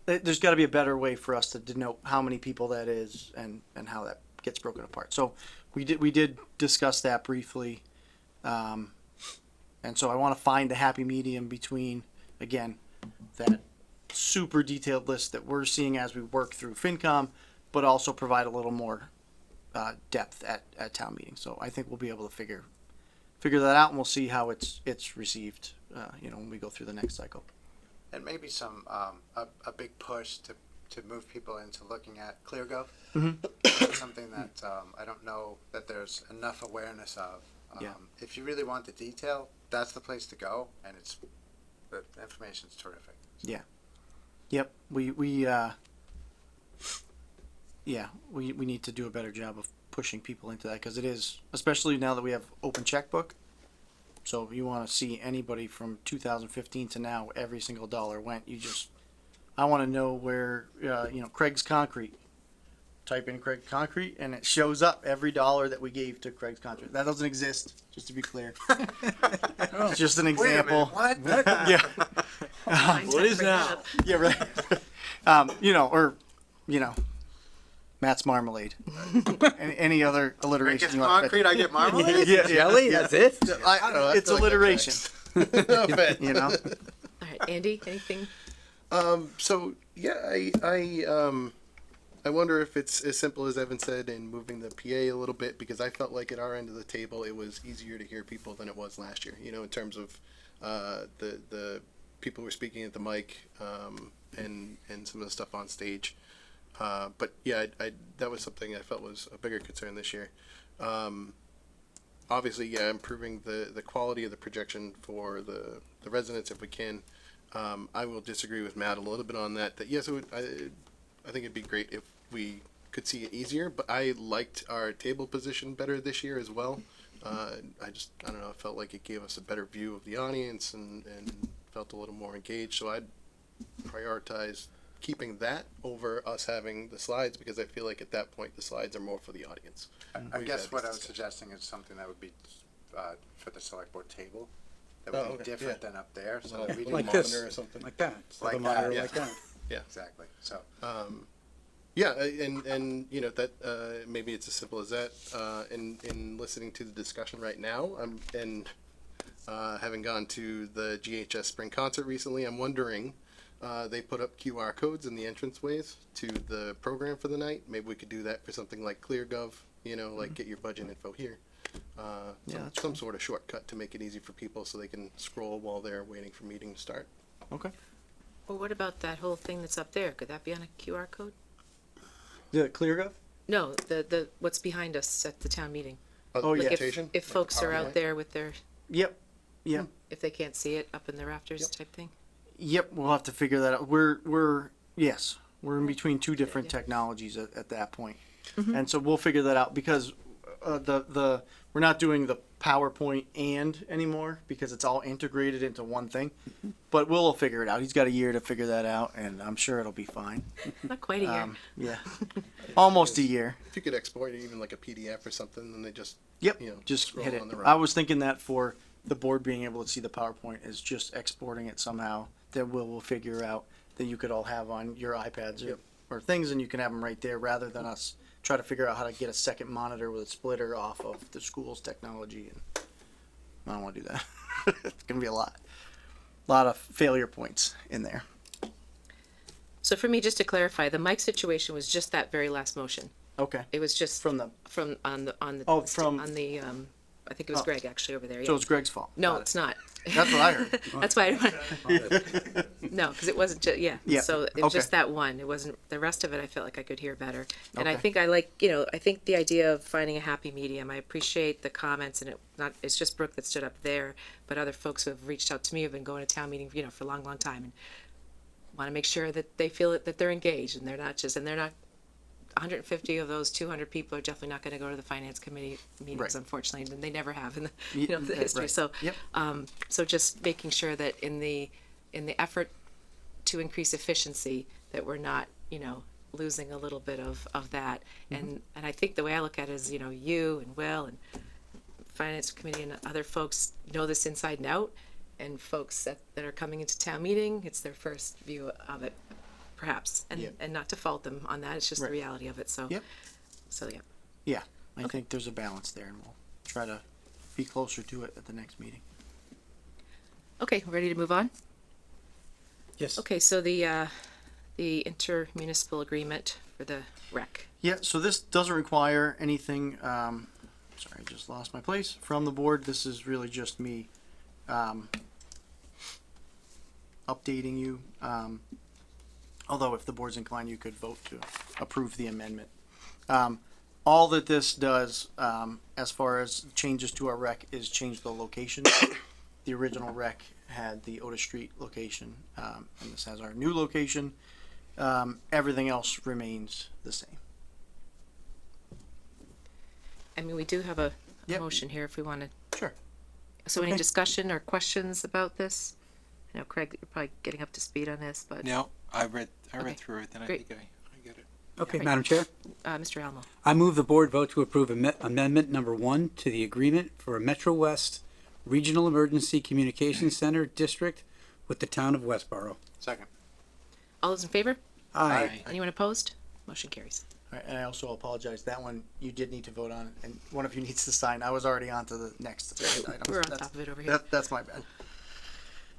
there's got to be a better way for us to denote how many people that is and how that gets broken apart. So we did discuss that briefly. And so I want to find a happy medium between, again, that super detailed list that we're seeing as we work through FinCom, but also provide a little more depth at town meeting. So I think we'll be able to figure that out, and we'll see how it's received, when we go through the next cycle. and maybe some a big push to move people into looking at ClearGov. That's something that I don't know that there's enough awareness of. If you really want the detail, that's the place to go, and the information's terrific. Yeah. Yep. We need to do a better job of pushing people into that, because it is, especially now that we have open checkbook. So if you want to see anybody from 2015 to now, every single dollar went. I want to know where, Craig's Concrete. Type in Craig Concrete, and it shows up every dollar that we gave to Craig's Concrete. That doesn't exist, just to be clear. It's just an example. Wait a minute, what? Yeah. What is now? Yeah, right. Matt's Marmalade. Any other alliteration Get you want? concrete, I get marmalade. Yeah, Jelly, that's it? I don't know, It's alliteration. All right, Andy, anything? So yeah, I I wonder if it's as simple as Evan said in moving the PA a little bit, because I felt like at our end of the table it was easier to hear people than it was last year. You know, in terms of the people who were speaking at the mic and some of the stuff on stage. But yeah, I that was something I felt was a bigger concern this year. Obviously, yeah, improving the quality of the projection for the residents if we can. I will disagree with Matt a little bit on that. That yes, it would. I think it'd be great if we could see it easier. But I liked our table position better this year as well. I don't know. I felt like it gave us a better view of the audience and felt a little more engaged. So I'd prioritize keeping that over us having the slides, because I feel like at that point the slides are more for the audience. I guess what I was suggesting is something that would be for the select board table. That would be different than up there. So we Like didn't- this, or something like that. Like a monitor that, yeah. like that. Yeah. Exactly. So Yeah, and you know that maybe it's as simple as that. In listening to the discussion right now, and having gone to the GHS Spring Concert recently, I'm wondering they put up QR codes in the entranceways to the program for the night. Maybe we could do that for something like ClearGov. You know, like get your budget info here. Some sort of shortcut to make it easy for people so they can scroll while they're waiting for meeting to start. Okay. Well, what about that whole thing that's up there? Could that be on a QR code? The ClearGov? No, the what's behind us at the town meeting. Oh, yeah. Like Invitation? if folks are out PowerPoint? there with their, Yep. Yep. if they can't see it up in the rafters type thing. Yep. We'll have to figure that out. We're in between two different technologies at that point. And so we'll figure that out, because we're not doing the PowerPoint anymore, because it's all integrated into one thing. But we'll figure it out. He's got a year to figure that out, and I'm sure it'll be fine. Not quite a year. Yeah, almost a year. If you could export it even like a PDF or something, then they just Yep, you know, just scroll hit it. on the right. I was thinking that for the board being able to see the PowerPoint is just exporting it somehow. That we'll figure out that you could all have on your iPads or things, and you can have them right there, rather than us try to figure out how to get a second monitor with a splitter off of the school's technology. And I don't want to do that. It's gonna be a lot of failure points in there. So for me, just to clarify, the mic situation was just that very last motion. Okay. It was just From the on the I think it was Oh. Greg actually over there. so Yeah. it's Greg's fault. No, Got it. it's not. That's what I heard. That's why no, because it wasn't just Yeah, So it was okay. just that one. It wasn't the rest of it. I felt like I could hear better, and I Okay. think I think the idea of finding a happy medium. I appreciate the comments, and it's just Brooke that stood up there, but other folks who have reached out to me have been going to town meeting for a long time, and want to make sure that they feel that they're engaged, and they're not 150 of those 200 people are definitely not going to go to the finance committee meetings, Right. unfortunately, and they never have in the the Right, history. right. So, Yep. so just making sure that in the effort to increase efficiency, that we're not losing a little bit of that. And I think the way I look at it is you and Will and finance committee and other folks know this inside and out, and folks that are coming into town meeting, it's their first view of it, perhaps, and Yep. and not to fault them on that. It's just Right. the reality of it. So, Yep. so yeah. Yeah, I think there's a balance there, and we'll try to be closer to it at the next meeting. Okay, ready to move on? Yes. Okay, so the intermunicipal agreement for the rec. Yeah, so this doesn't require anything, sorry, I just lost my place, from the board. This is really just me, updating you. Although if the board's inclined, you could vote to approve the amendment. All that this does, as far as changes to our rec, is change the location. The original rec had the Otis Street location, and this has our new location. Everything else remains the same. I mean, we do have a Yep. motion here if we want to. Sure. So any Okay. discussion or questions about this? I know, Craig, you're probably getting up to speed on this, but No, I read Okay, through it, and I great. think I get it. Okay, Right. Madam Chair. Mr. Almo. I move the board vote to approve amendment number 1 to the agreement for a Metro West Regional Emergency Communications Center District with the town of Westboro. second. All those in favor? Aye. Anyone opposed? Motion carries. All right, and I also apologize, that one you did need to vote on, and one of you needs to sign. I was already on to the next item. We're on top of it over here. That's my bad.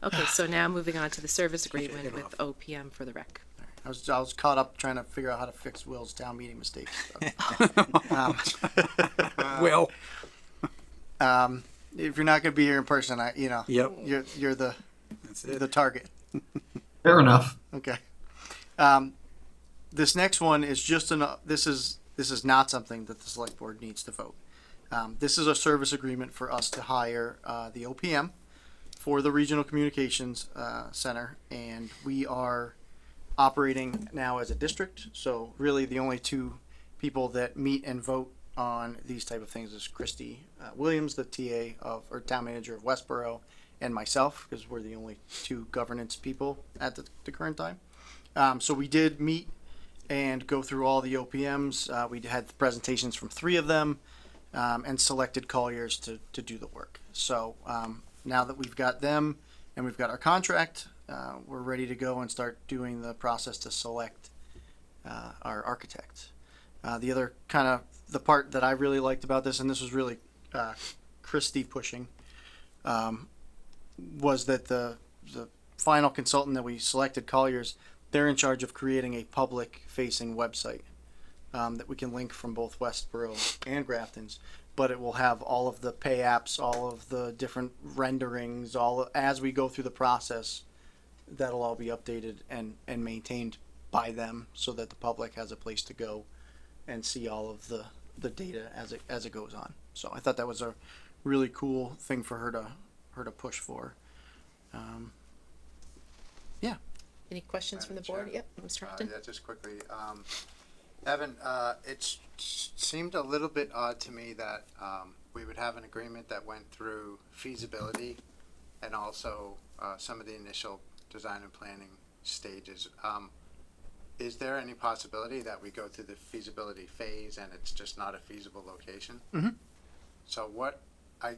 Okay, so now moving on to the service agreement with OPM for the rec. I was caught up trying to figure out how to fix Will's town meeting mistakes. Will. If you're not going to be here in person, Yep. you're the the target. Fair enough. Okay. This next one is just this is not something that the select board needs to vote. This is a service agreement for us to hire the OPM for the Regional Communications Center, and we are operating now as a district. So really, the only two people that meet and vote on these type of things is Christy Williams, the TA or town manager of Westboro, and myself, because we're the only two governance people at the current time. So we did meet and go through all the OPMs. We had presentations from 3 of them, and selected Colliers to do the work. So now that we've got them and we've got our contract, we're ready to go and start doing the process to select our architect. The other kind of the part that I really liked about this, and this was really Christy pushing, was that the final consultant that we selected, Colliers, they're in charge of creating a public-facing website that we can link from both Westboro and Grafton's, but it will have all of the pay apps, all of the different renderings, as we go through the process. That'll all be updated and maintained by them, so that the public has a place to go and see all of the data as it goes on. So I thought that was a really cool thing for her to push for. Yeah. Any questions from the board? Yep, Mr. Upton. Yeah, just quickly. Evan, it seemed a little bit odd to me that we would have an agreement that went through feasibility and also some of the initial design and planning stages. Is there any possibility that we go through the feasibility phase and it's just not a feasible location? Mm-hmm. So what I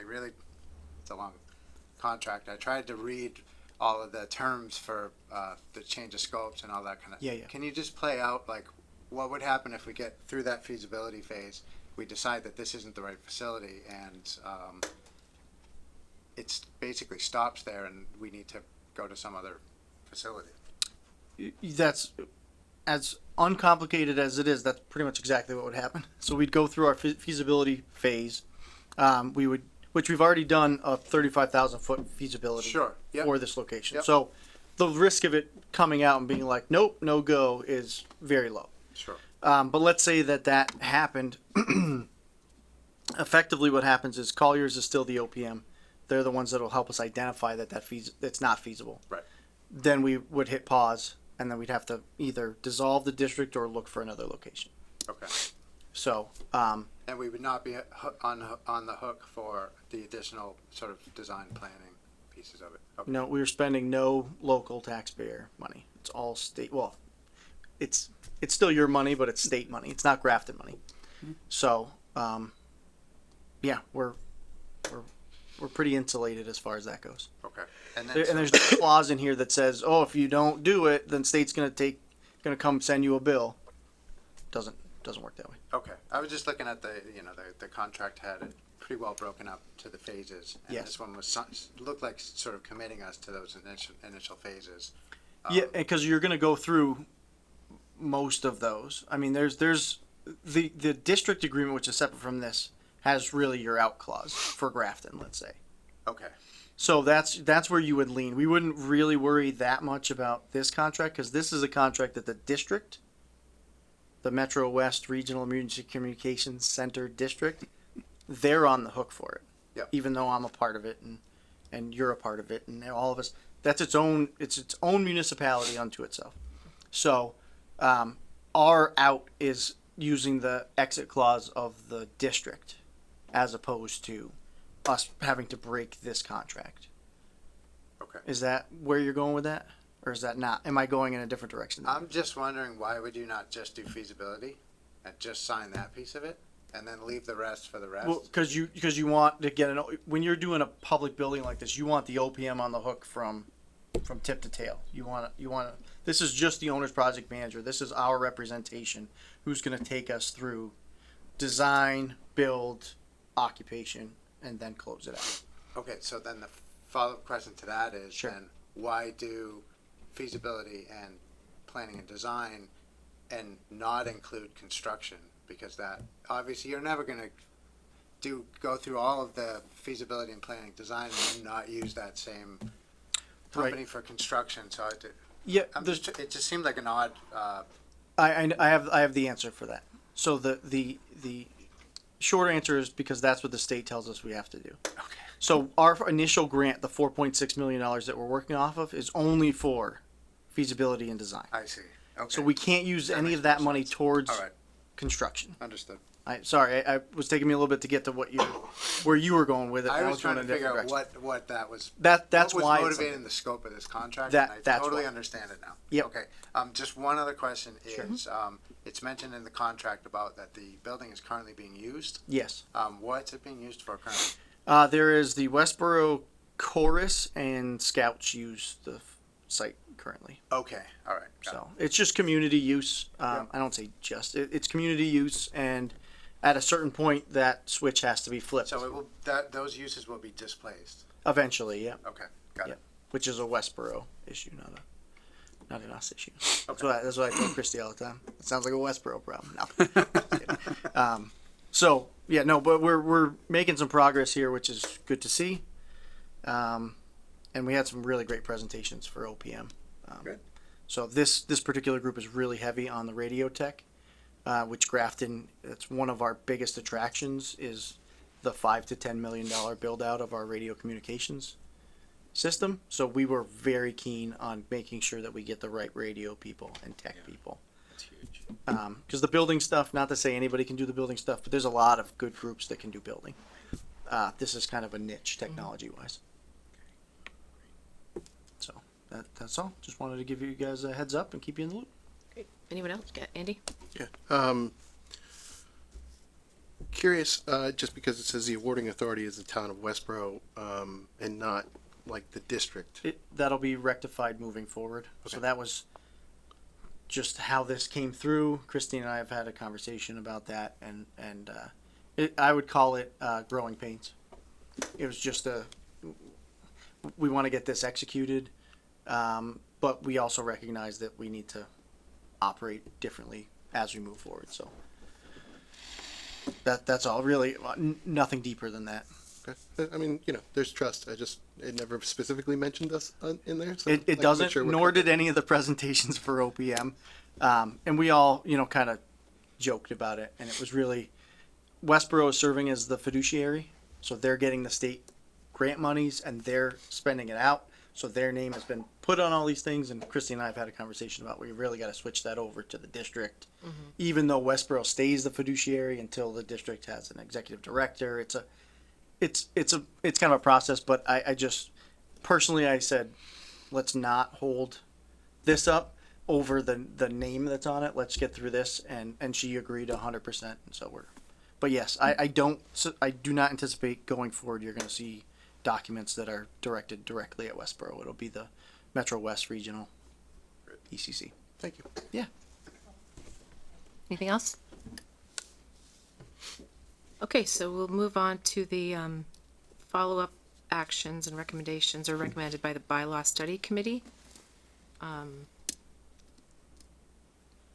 really, it's a long contract. I tried to read all of the terms for the change of scopes and all that kind of. Yeah. Can you just play out like what would happen if we get through that feasibility phase, we decide that this isn't the right facility, and it's basically stops there and we need to go to some other facility? That's as uncomplicated as it is. That's pretty much exactly what would happen. So we'd go through our feasibility phase. We would, which we've already done a 35,000 foot feasibility Sure. Yep. for this location. Yep. So the risk of it coming out and being like, nope, no go, is very low. Sure. But let's say that happened. Effectively, what happens is Colliers is still the OPM. They're the ones that will help us identify that it's not feasible. Right. Then we would hit pause, and then we'd have to either dissolve the district or look for another location. Okay. So, And we would not be on the hook for the additional sort of design planning pieces of it. Okay. no, we were spending no local taxpayer money. It's all state. Well, it's still your money, but it's state money. It's not Grafton money. So, yeah, we're pretty insulated as far as that goes. Okay. And then There's no clause in here that says, oh, if you don't do it, then state's gonna come send you a bill. Doesn't work that way. Okay, I was just looking at the contract had it pretty well broken up to the phases, and Yes. this one looked like sort of committing us to those initial phases. Yeah, because you're gonna go through most of those. I mean, there's the district agreement, which is separate from this, has really your out clause for Grafton, let's say. Okay, So that's where you would lean. We wouldn't really worry that much about this contract, because this is a contract that the district, the Metro West Regional Emergency Communications Center District, they're on the hook for it. Yep. Even though I'm a part of it and you're a part of it and all of us, it's its own municipality unto itself. So our out is using the exit clause of the district as opposed to us having to break this contract. okay. Is that where you're going with that? Or is that not? Am I going in a different direction? I'm just wondering, why would you not just do feasibility and just sign that piece of it and then leave the rest for the rest? Well, because you want to get when you're doing a public building like this, you want the OPM on the hook from tip to tail. You want this is just the owner's project manager. This is our representation who's going to take us through design, build, occupation, and then close it out. Okay, so then the follow-up question to that is, Sure. then why do feasibility and planning and design and not include construction? Because that, obviously, you're never gonna go through all of the feasibility and planning design and then not use that same company for construction, so Yeah, it just seemed like an odd, I have the answer for that. So the short answer is because that's what the state tells us we have to do. okay, So our initial grant, the $4.6 million that we're working off of, is only for feasibility and design. I see, okay. So we can't use That any makes of that more money sense. towards All right, construction. understood. I was taking me a little bit to get to where you were going with it. I was trying to going in a figure different out direction. what that was. That's what why was it's motivating the scope of this contract. That- and I that's totally why. understand it now. Yep. Okay. Just one other question is, it's mentioned in the contract about that the building is currently being used. Yes. What's it being used for currently? There is the Westboro Chorus and Scouts use the site currently. Okay. All right. Got So it's just community use. I don't say just. It's community use, and at a certain point, that switch has to be it. flipped. So it will those uses will be displaced. Eventually, yeah. Okay. Got Yeah. it. Which is a Westboro issue, not an us issue. That's what I tell Christy all the time. It sounds like a Westboro problem. No. So yeah, no, but we're making some progress here, which is good to see. And we had some really great presentations for OPM. Good. So this particular group is really heavy on the radio tech, which Grafton, that's one of our biggest attractions, is the $5 to $10 million build out of our radio communications system. So we were very keen on making sure that we get the right radio people and tech people. That's huge. Because the building stuff, not to say anybody can do the building stuff, but there's a lot of good groups that can do building. This is kind of a niche technology wise. So that's all. Just wanted to give you guys a heads up and keep you in the loop. Great. Anyone else? Andy? Yeah. Curious, just because it says the awarding authority is the town of Westboro, and not like the district. That'll be rectified moving forward. So Okay. that was just how this came through. Christine and I have had a conversation about that, and I would call it growing pains. It was just we want to get this executed, but we also recognize that we need to operate differently as we move forward. So that's all. Really, nothing deeper than that. Okay. I mean, there's trust. It never specifically mentioned us in there. So It doesn't, nor did any of the presentations for OPM. And we all, kind of joked about it. And it was really, Westboro is serving as the fiduciary. So they're getting the state grant monies and they're spending it out. So their name has been put on all these things. And Christy and I have had a conversation about we really got to switch that over to the district. Even though Westboro stays the fiduciary until the district has an executive director. It's kind of a process, but I just personally I said, let's not hold this up over the name that's on it. Let's get through this, and she agreed 100%. And so but yes, I do not anticipate going forward. You're going to see documents that are directed directly at Westboro. It'll be the Metro West Regional ECC. Thank you. Yeah. Anything else? Okay, so we'll move on to the follow-up actions and recommendations are recommended by the Bylaw Study Committee.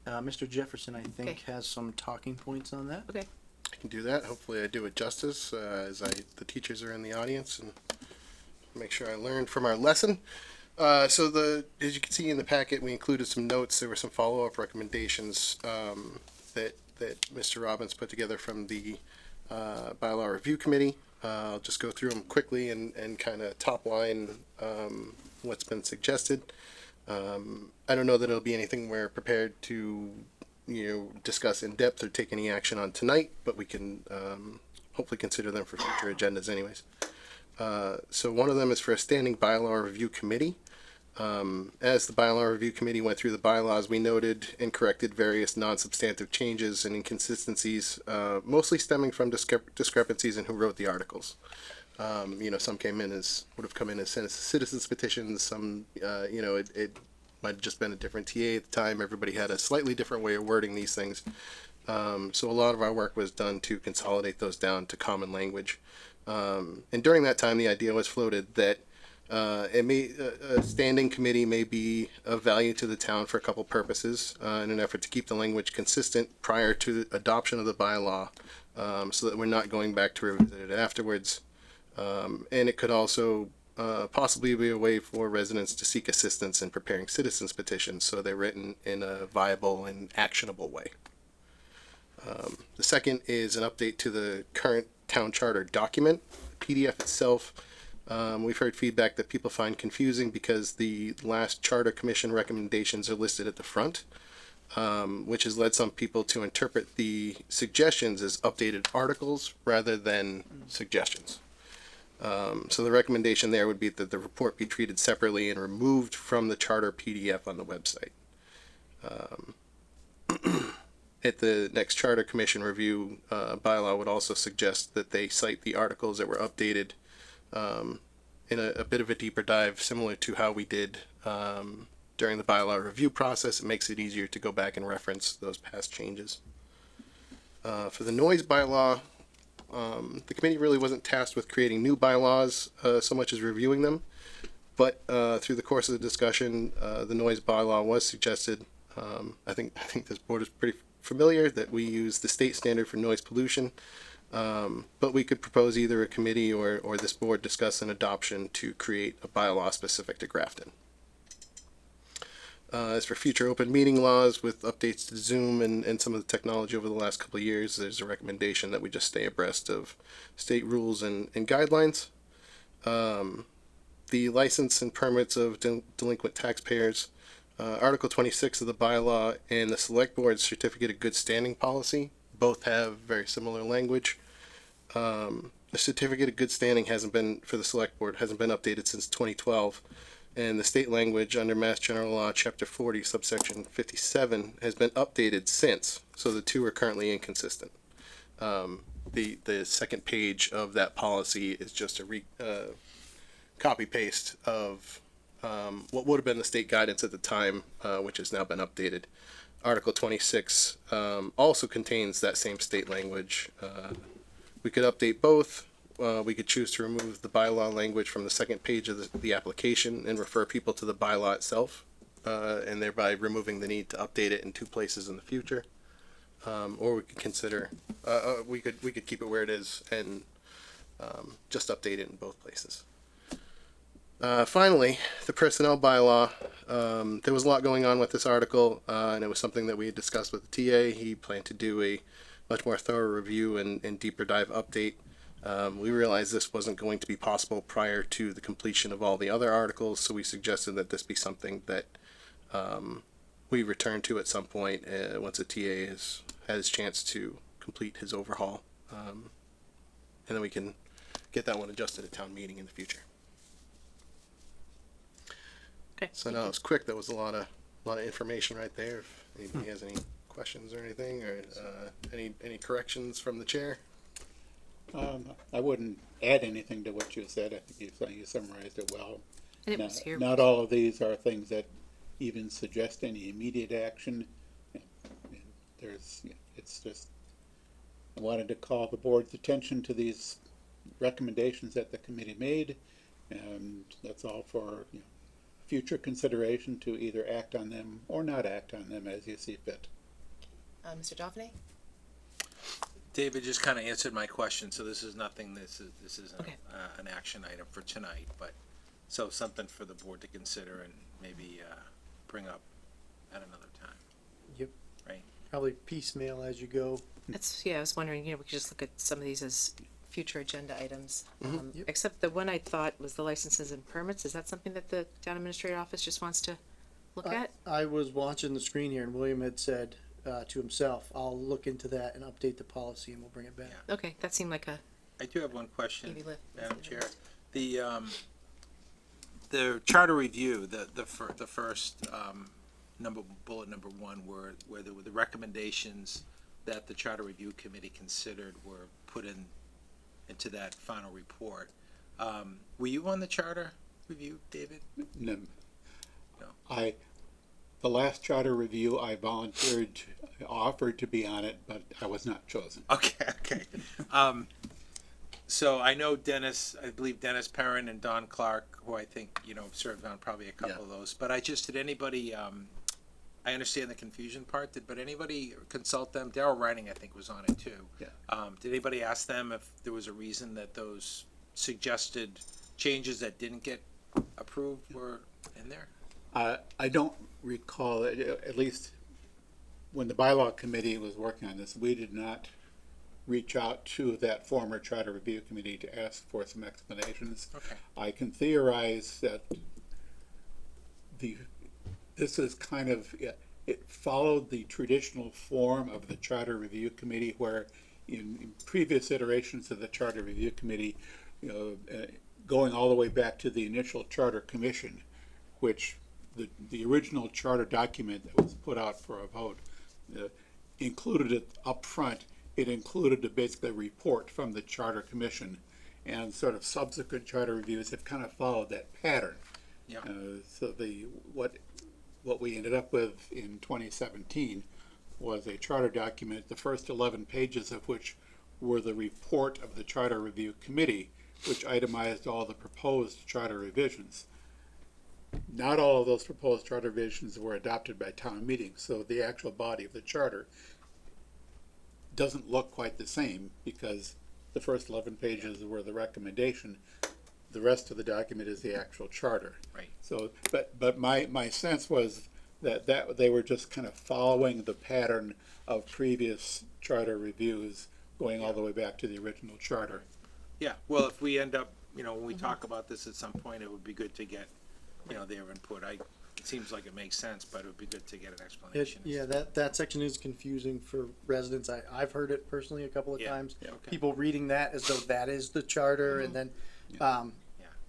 Mr. Jefferson, I think, Okay. has some talking points on that. Okay. I can do that. Hopefully I do it justice, as the teachers are in the audience, and make sure I learned from our lesson. As you can see in the packet, we included some notes. There were some follow-up recommendations that Mr. Robbins put together from the Bylaw Review Committee. I'll just go through them quickly and kind of top line what's been suggested. I don't know that it'll be anything we're prepared to discuss in depth or take any action on tonight, but we can hopefully consider them for future agendas anyways. So one of them is for a standing bylaw review committee. As the bylaw review committee went through the bylaws, we noted and corrected various non-substantive changes and inconsistencies, mostly stemming from discrepancies in who wrote the articles. Some would have come in as citizens petitions. Some, it might have just been a different TA at the time. Everybody had a slightly different way of wording these things. So a lot of our work was done to consolidate those down to common language. And during that time, the idea was floated that A standing committee may be of value to the town for a couple purposes, in an effort to keep the language consistent prior to the adoption of the bylaw, so that we're not going back to revisit it afterwards. And it could also possibly be a way for residents to seek assistance in preparing citizens petitions, so they're written in a viable and actionable way. The second is an update to the current town charter document, PDF itself. We've heard feedback that people find confusing because the last charter commission recommendations are listed at the front, which has led some people to interpret the suggestions as updated articles rather than suggestions. So the recommendation there would be that the report be treated separately and removed from the charter PDF on the website. At the next charter commission review, bylaw would also suggest that they cite the articles that were updated in a bit of a deeper dive, similar to how we did during the bylaw review process. It makes it easier to go back and reference those past changes. For the noise bylaw, the committee really wasn't tasked with creating new bylaws so much as reviewing them, but through the course of the discussion, the noise bylaw was suggested. I think this board is pretty familiar that we use the state standard for noise pollution, but we could propose either a committee or this board discuss an adoption to create a bylaw specific to Grafton. As for future open meeting laws with updates to Zoom and some of the technology over the last couple of years, there's a recommendation that we just stay abreast of state rules and guidelines. The license and permits of delinquent taxpayers, Article 26 of the bylaw and the select board's certificate of good standing policy both have very similar language. The certificate of good standing for the select board hasn't been updated since 2012, and the state language under Mass General Law Chapter 40 subsection 57 has been updated since, so the two are currently inconsistent. The second page of that policy is just a copy paste of what would have been the state guidance at the time, which has now been updated. Article 26 also contains that same state language. We could update both. We could choose to remove the bylaw language from the second page of the application and refer people to the bylaw itself, and thereby removing the need to update it in two places in the future. Or we could consider, we could keep it where it is and just update it in both places. Finally, the personnel bylaw. There was a lot going on with this article, and it was something that we had discussed with the TA. He planned to do a much more thorough review and deeper dive update. We realized this wasn't going to be possible prior to the completion of all the other articles, so we suggested that this be something that we return to at some point once the TA has had his chance to complete his overhaul. And then we can get that one adjusted at town meeting in the future. Okay. So now it's quick. That was a lot of information right there. If anybody has any questions or anything, or any corrections from the chair. I wouldn't add anything to what you said. I think you summarized it well. And it was here. Not all of these are things that even suggest any immediate action. It's just, I wanted to call the board's attention to these recommendations that the committee made, and that's all for future consideration to either act on them or not act on them as you see fit. Mr. Dauphiné? David just kind of answered my question, so this is nothing, this isn't Okay. an action item for tonight, but so something for the board to consider and maybe bring up at another time. Yep. Right? Probably piecemeal as you go. I was wondering, we could just look at some of these as future agenda items. Yep. Except the one I thought was the licenses and permits. Is that something that the town administrator office just wants to look at? I was watching the screen here, and William had said to himself, "I'll look into that and update the policy, and we'll bring it back." Yeah. Okay, that seemed like a I do have one question, easy lift. Madam Chair. The charter review, the first bullet number one, where the recommendations that the charter review committee considered were put into that final report. Were you on the charter review, David? No. No. The last charter review, I volunteered, offered to be on it, but I was not chosen. Okay. So I know I believe Dennis Perrin and Don Clark, who I think, served on probably a couple of those. But did anybody, I understand the confusion part, but anybody consult them? Darrell Reining, I think, was on it too. Yeah. Did anybody ask them if there was a reason that those suggested changes that didn't get approved were in there? I don't recall, at least when the bylaw committee was working on this, we did not reach out to that former charter review committee to ask for some explanations. Okay. I can theorize that this is kind of, it followed the traditional form of the charter review committee, where in previous iterations of the charter review committee, going all the way back to the initial charter commission, which the original charter document that was put out for a vote included it up front. It included basically a report from the charter commission, and sort of subsequent charter reviews have kind of followed that pattern. Yeah. So what we ended up with in 2017 was a charter document, the first 11 pages of which were the report of the charter review committee, which itemized all the proposed charter revisions. Not all of those proposed charter revisions were adopted by town meeting, so the actual body of the charter doesn't look quite the same, because the first 11 pages were the recommendation. The rest of the document is the actual charter. Right. So, but my sense was that they were just kind of following the pattern of previous charter reviews, going all the way back to the original charter. Yeah, well, if we end up, when we talk about this at some point, it would be good to get, their input. It seems like it makes sense, but it would be good to get an explanation. That section is confusing for residents. I've heard it personally a couple of times. Yeah, okay. People reading that as though that is the charter, and then,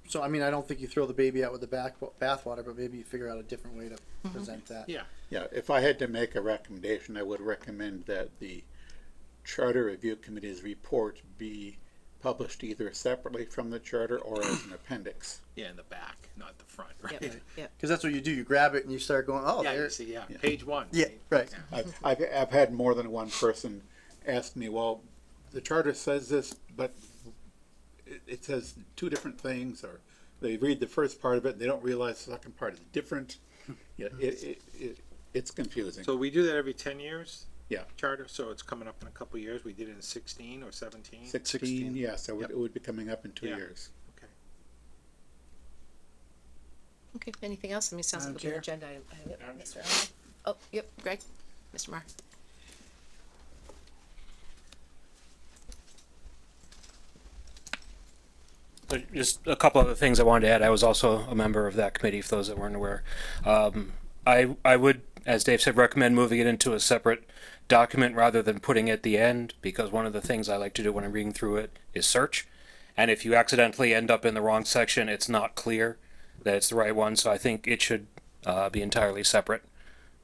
so I mean, I don't think you throw the baby out with the bathwater, but maybe you figure out a different way to present that. Yeah. Yeah, if I had to make a recommendation, I would recommend that the charter review committee's report be published either separately from the charter or as an appendix. Yeah, in the back, not the front, right? Yep, yep. Because that's what you do. You grab it and you start going, oh, Yeah, there. you see, page one. Yeah, right. I've had more than one person ask me, well, the charter says this, but it says two different things, or they read the first part of it and they don't realize the second part is different. Yeah, it's confusing. So we do that every 10 years? Yeah. Charter, so it's coming up in a couple of years. We did it in 16 or 17? 16, yeah, so Yep. it would be coming up in 2 Yeah. years. Okay. Okay, anything else? I mean, it sounds like a good Chair? agenda. I have it, Mr. Allen. Oh, yep, Greg, Mr. Marr. Just a couple other things I wanted to add. I was also a member of that committee, for those that weren't aware. I would, as Dave said, recommend moving it into a separate document rather than putting it at the end, because one of the things I like to do when I'm reading through it is search. And if you accidentally end up in the wrong section, it's not clear that it's the right one. So I think it should be entirely separate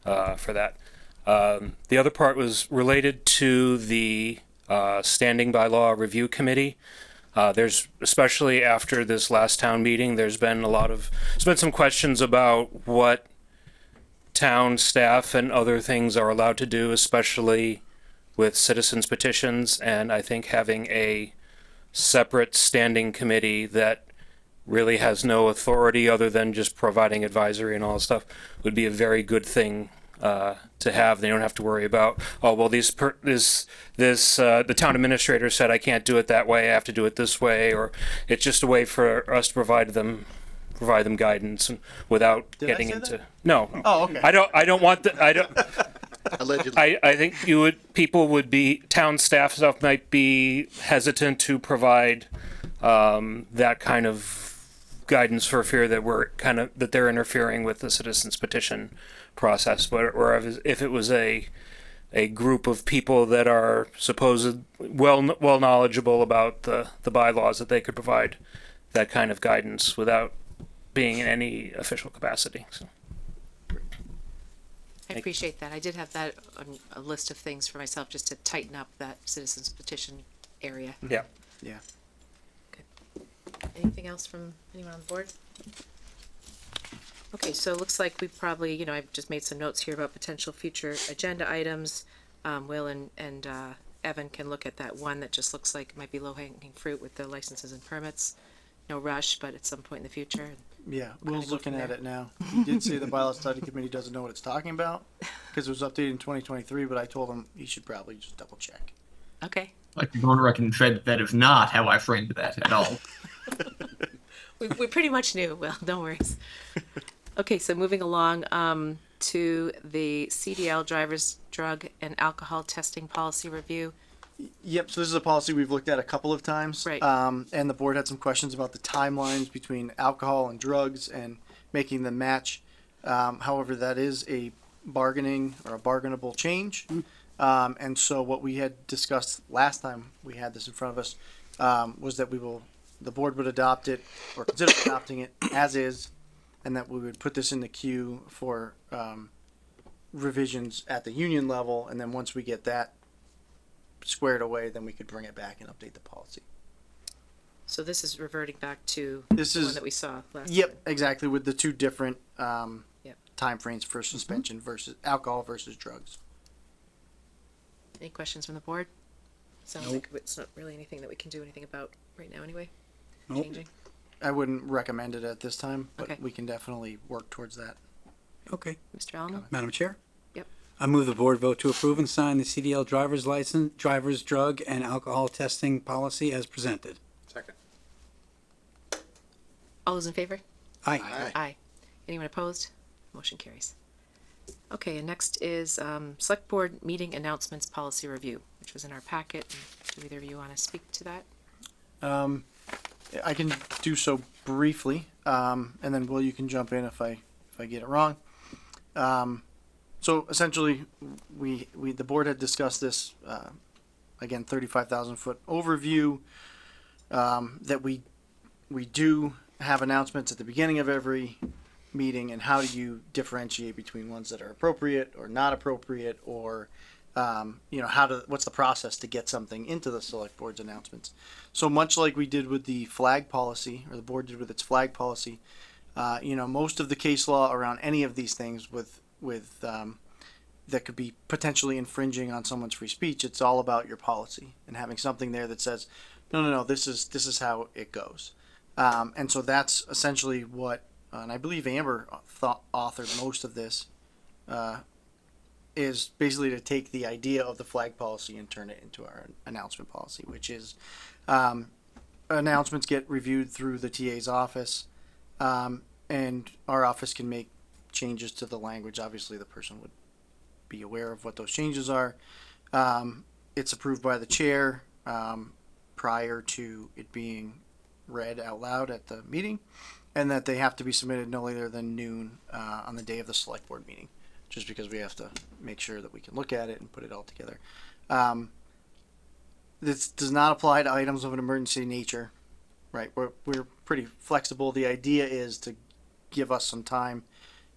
for that. The other part was related to the Standing Bylaw Review Committee. There's, especially after this last town meeting, there's been some questions about what town staff and other things are allowed to do, especially with citizens petitions. And I think having a separate standing committee that really has no authority other than just providing advisory and all that stuff would be a very good thing to have. They don't have to worry about, oh, well, the town administrator said I can't do it that way, I have to do it this way, or it's just a way for us to provide them guidance and without Did I getting say into that? no. Oh, okay. I don't want the I don't Allegedly. I think town staff stuff might be hesitant to provide that kind of guidance for fear that that they're interfering with the citizens petition process. But or if it was a group of people that are supposed well knowledgeable about the bylaws, that they could provide that kind of guidance without being in any official capacity. So. I appreciate that. I did have that on a list of things for myself, just to tighten up that citizens petition area. Yeah. Yeah. Anything else from anyone on the board? Okay, so it looks like we probably, I've just made some notes here about potential future agenda items. Will and Evan can look at that one that just looks like it might be low-hanging fruit with the licenses and permits. No rush, but at some point in the future. Yeah, We'll Will's kinda go looking from at there. it now. He did say the bylaw study committee doesn't know what it's talking about because it was updated in 2023, but I told him he should probably just double check. Okay, I'd like to go on record and say that is not how I framed that at all. we pretty much knew. Well, no worries. Okay, so moving along to the CDL driver's drug and alcohol testing policy review. Yep, so this is a policy we've looked at a couple of times. Right. And the board had some questions about the timelines between alcohol and drugs and making them match. However, that is a bargaining or a bargainable change. And so what we had discussed last time we had this in front of us was that the board would adopt it or consider adopting it as is, and that we would put this in the queue for revisions at the union level. And then once we get that squared away, then we could bring it back and update the policy. So this is reverting back to This the is one that we saw last Yep, time. exactly, with the two different Yep. time frames for suspension versus alcohol versus drugs. Any questions from the board? Sounds like it's not really anything that we can do anything about right now anyway. Nope. Changing. I wouldn't recommend it at this time, but Okay. we can definitely work towards that. Okay. Mr. Alamo? Madam Chair? Yep. I move the board vote to approve and sign the CDL driver's license, driver's drug and alcohol testing policy as presented. Second. All those in favor? Aye. Aye. Anyone opposed? Motion carries. Okay, and next is Select Board Meeting Announcements Policy Review, which was in our packet. Do either of you want to speak to that? I can do so briefly, and then Will, you can jump in if I get it wrong. So essentially, the board had discussed this again, 35,000 foot overview, that we do have announcements at the beginning of every meeting, and how do you differentiate between ones that are appropriate or not appropriate, or what's the process to get something into the select board's announcements. So much like we did with the flag policy, or the board did with its flag policy, most of the case law around any of these things with that could be potentially infringing on someone's free speech, it's all about your policy and having something there that says, no, this is how it goes. And so that's essentially what, and I believe Amber authored most of this, is basically to take the idea of the flag policy and turn it into our announcement policy, which is announcements get reviewed through the TA's office, and our office can make changes to the language. Obviously, the person would be aware of what those changes are. It's approved by the chair prior to it being read out loud at the meeting, and that they have to be submitted no later than noon on the day of the select board meeting, just because we have to make sure that we can look at it and put it all together. This does not apply to items of an emergency nature, right? We're pretty flexible. The idea is to give us some time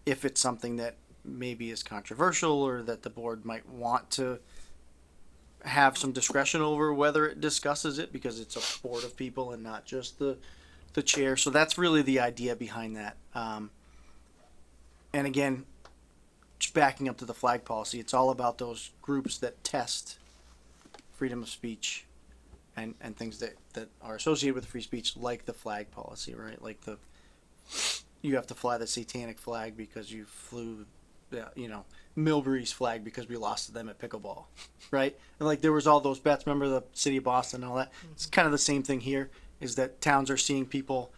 if it's something that maybe is controversial, or that the board might want to have some discretion over whether it discusses it, because it's a board of people and not just the chair. So that's really the idea behind that. And again, just backing up to the flag policy, it's all about those groups that test freedom of speech and things that are associated with free speech, like the flag policy, right? Like you have to fly the satanic flag because you flew Milbury's flag because we lost to them at pickleball, right? And like there was all those bets, remember the city of Boston and all that? It's kind of the same thing here, is that towns are seeing people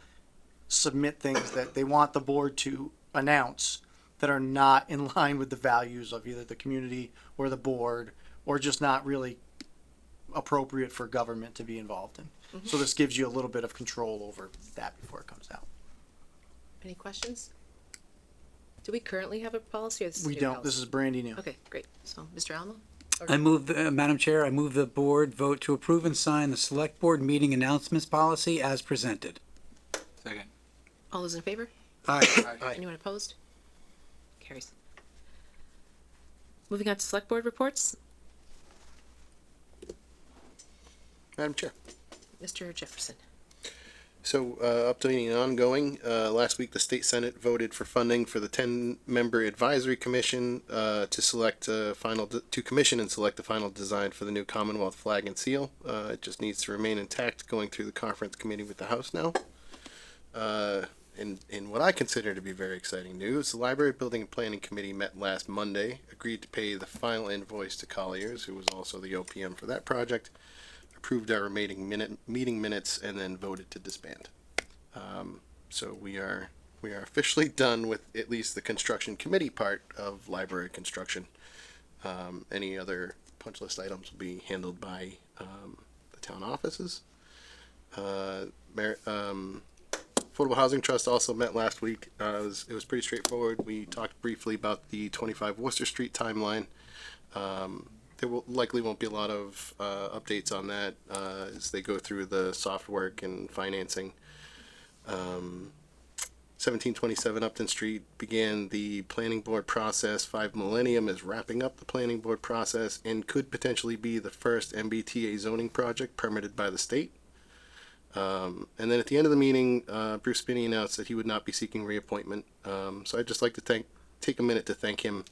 submit things that they want the board to announce that are not in line with the values of either the community or the board, or just not really appropriate for government to be involved in. Mm-hmm. So this gives you a little bit of control over that before it comes out. Any questions? Do we currently have a policy, or this is We new don't, policy? this is brandy new. Okay, great. So, Mr. Alamo? Madam Chair, I move the board vote to approve and sign the select board meeting announcements policy as presented. Second. All those in favor? Aye. Anyone opposed? Carries. Moving on to select board reports. Madam Chair. Mr. Jefferson. So, updating and ongoing, last week the state senate voted for funding for the 10-member advisory commission, to select to commission and select the final design for the new Commonwealth flag and seal. It just needs to remain intact going through the conference committee with the House now. In what I consider to be very exciting news, the Library Building and Planning Committee met last Monday, agreed to pay the final invoice to Colliers, who was also the OPM for that project, approved our remaining meeting minutes, and then voted to disband. So we are officially done with at least the construction committee part of library construction. Any other punch list items will be handled by the town offices. Affordable Housing Trust also met last week. It was pretty straightforward. We talked briefly about the 25 Worcester Street timeline. There likely won't be a lot of updates on that as they go through the soft work and financing. 1727 Upton Street began the planning board process. 5 Millennium is wrapping up the planning board process and could potentially be the first MBTA zoning project permitted by the state. And then at the end of the meeting, Bruce Spinney announced that he would not be seeking reappointment. So I'd just like to take a minute to thank him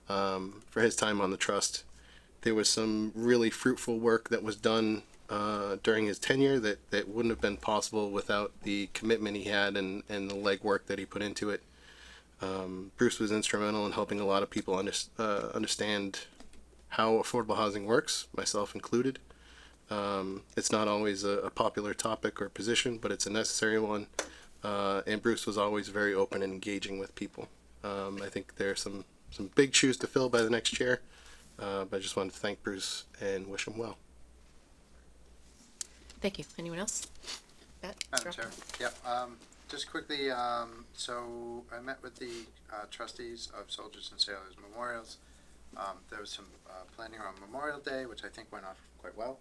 for his time on the trust. There was some really fruitful work that was done during his tenure that wouldn't have been possible without the commitment he had and the legwork that he put into it. Bruce was instrumental in helping a lot of people understand how affordable housing works, myself included. It's not always a popular topic or position, but it's a necessary one. And Bruce was always very open and engaging with people. I think there are some big shoes to fill by the next chair. But I just wanted to thank Bruce and wish him well. Thank you. Anyone else? Matt? Madam Chair, yep, just quickly, so I met with the trustees of Soldiers and Sailors Memorials. There was some planning around Memorial Day, which I think went off quite well.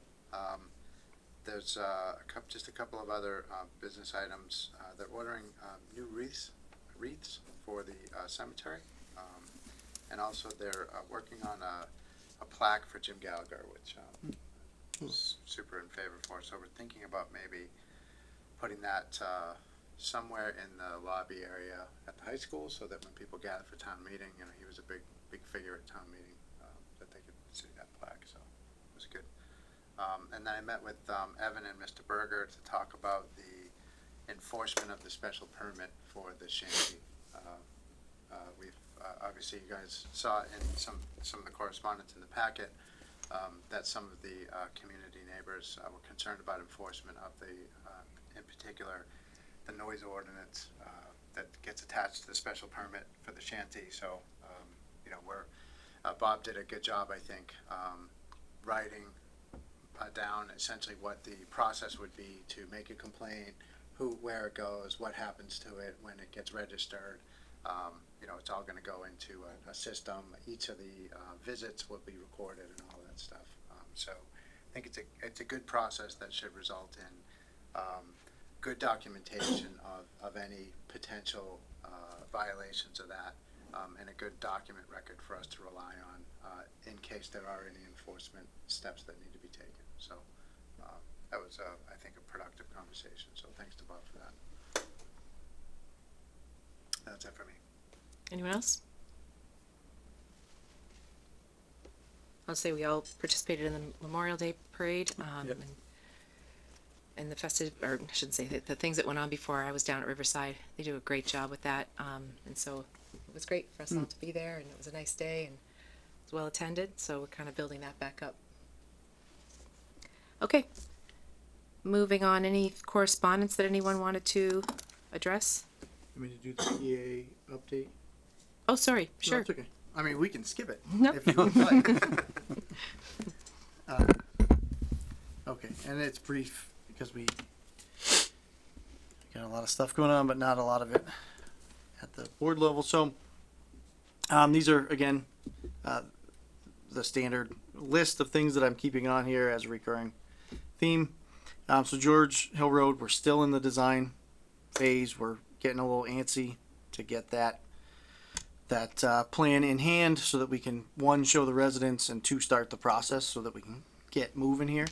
There's just a couple of other business items. They're ordering new wreaths for the cemetery, and also they're working on a plaque for Jim Gallagher, which is super in favor for. So we're thinking about maybe putting that somewhere in the lobby area at the high school, so that when people gather for town meeting, he was a big figure at town meeting, that they could see that plaque. So it was good. And then I met with Evan and Mr. Berger to talk about the enforcement of the special permit for the shanty. We've obviously, you guys saw in some of the correspondence in the packet that some of the community neighbors were concerned about enforcement of the, in particular, the noise ordinance that gets attached to the special permit for the shanty. So, Bob did a good job, I think, writing down essentially what the process would be to make a complaint, where it goes, what happens to it when it gets registered. It's all going to go into a system. Each of the visits will be recorded and all that stuff. So I think it's a good process that should result in good documentation of any potential violations of that, and a good document record for us to rely on in case there are any enforcement steps that need to be taken. So that was, I think, a productive conversation. So thanks to Bob for that. That's it for me. Anyone else? I'll say we all participated in the Memorial Day parade, and the festive, or I shouldn't say the things that went on before I was down at Riverside. They do a great job with that, and so it was great for us all to be there, and it was a nice day, and it was well attended, so we're kind of building that back up. Okay, moving on. Any correspondence that anyone wanted to address? You want me to do the PA update? Oh, sorry. Sure. No, it's okay. I mean, we can skip it. No. If you would like. Okay, and it's brief because we got a lot of stuff going on, but not a lot of it at the board level. So these are, again, the standard list of things that I'm keeping on here as a recurring theme. So George Hill Road, we're still in the design phase. We're getting a little antsy to get that plan in hand so that we can, one, show the residents, and two, start the process so that we can get moving here.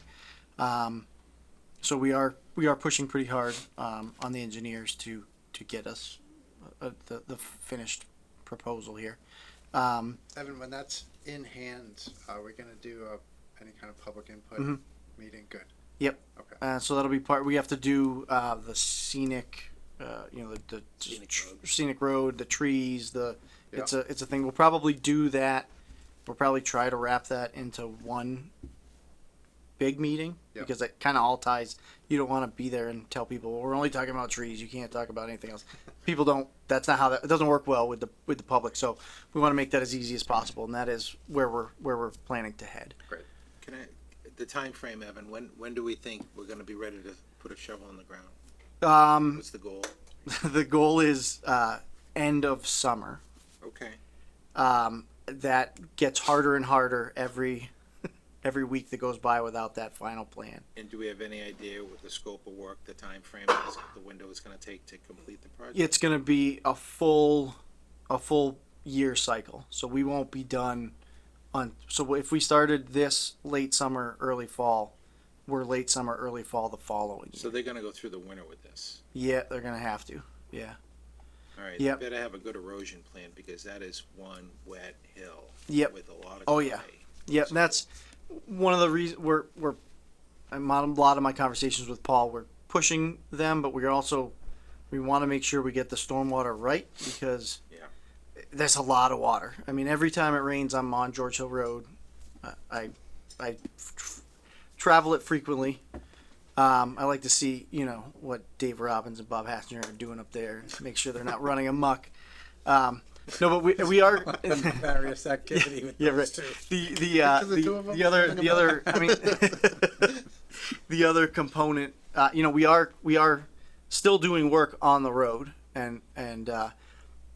So we are pushing pretty hard on the engineers to get us the finished proposal here. Evan, when that's in hand, are we gonna do any kind of public input Mhm. meeting? Good. Yep. Okay. So that'll be part. We have to do the scenic, the scenic road, the trees. It's a thing. We'll probably do that. We'll probably try to wrap that into one big meeting Yep. because it kind of all ties. You don't want to be there and tell people, well, we're only talking about trees. You can't talk about anything else. People don't. That's not how that. It doesn't work well with the public. So we want to make that as easy as possible, and that is where we're planning to head. Can I, the time frame, Evan, when do we think we're gonna be ready to put a shovel in the ground? What's the goal? The goal is end of summer. Okay. That gets harder and harder every week that goes by without that final plan. And do we have any idea what the scope of work, the time frame is, the window is gonna take to complete the project? It's going to be a full year cycle. So we won't be done so if we started this late summer, early fall, we're late summer, early fall the following year. So they're gonna go through the winter with this? Yeah, they're going to have to. Yeah. All right, Yep. they better have a good erosion plan because that is one wet hill. Yep. With a lot of Oh clay. yeah. Yep. And that's one of the reasons we're a lot of my conversations with Paul, we're pushing them, but we want to make sure we get the stormwater right because there's a lot of water. I mean, every time it rains, I'm on George Hill Road. I travel it frequently. I like to see, what Dave Robbins and Bob Hassinger are doing up there. Make sure they're not running amok. No, but we are Various activity with yeah, those right. two. The other I mean the other component, we are still doing work on the road and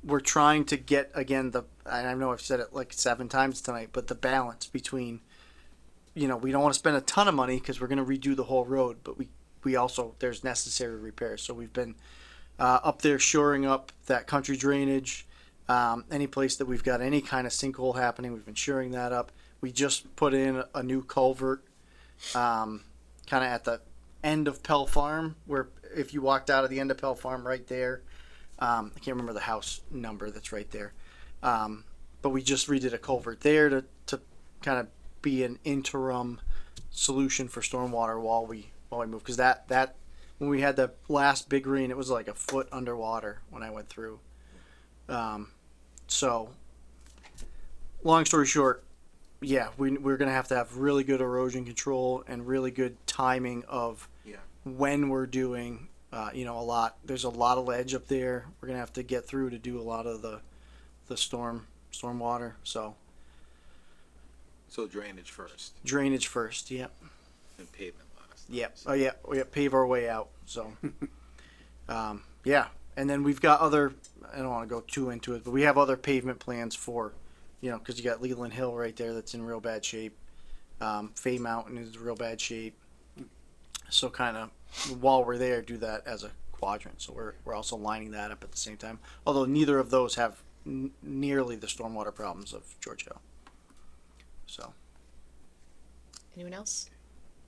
we're trying to get again and I know I've said it like 7 times tonight, but the balance between we don't want to spend a ton of money because we're going to redo the whole road, but we also there's necessary repairs. So we've been up there shoring up that country drainage. Any place that we've got any kind of sinkhole happening, we've been shoring that up. We just put in a new culvert, kind of at the end of Pell Farm, where if you walked out of the end of Pell Farm right there, I can't remember the house number that's right there. But we just redid a culvert there to kind of be an interim solution for stormwater while we move. Cause that, when we had the last big rain, it was like a foot underwater when I went through. So long story short, yeah, we're going to have really good erosion control and really good timing of when we're doing, there's a lot of ledge up there. We're going to have to get through to do a lot of the stormwater. So drainage first drainage first. Yep. and pavement last. Yep. Oh yeah. We pave our way out. So, yeah. And then we've got other, I don't want to go too into it, but we have other pavement plans for, cause you got Leland Hill right there that's in real bad shape. Fay Mountain is in real bad shape. So kind of while we're there, do that as a quadrant. So we're also lining that up at the same time. Although neither of those have nearly the stormwater problems of George Hill. So. Anyone else?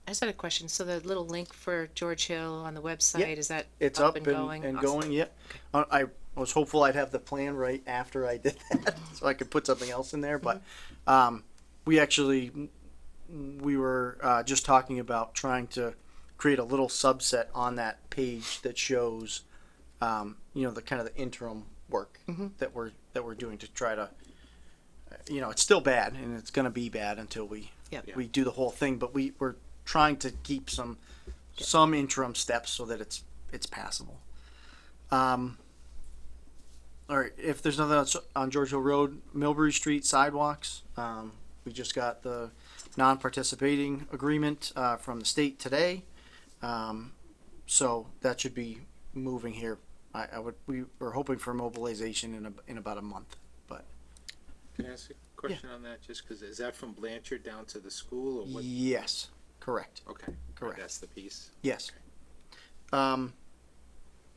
I just had a question. So the little link for George Hill on the website, Yep. is that It's up and going? and Awesome. going. Yep. I was hopeful I'd have the plan right after I did that, so I could put something else in there. But we were just talking about trying to create a little subset on that page that shows, the kind of the interim work that we're doing to try to. It's still bad, and it's going to be bad until we do the whole thing. But we're trying to keep some interim steps so that it's passable. All right, if there's nothing else on George Hill Road, Millbury Street sidewalks, we just got the non-participating agreement from the state today, so that should be moving here. We were hoping for mobilization in about a month, but Can I ask a question on that? Just because is that from Blanchard down to the school or what? yes, correct. Okay, Correct. That's the piece. Yes.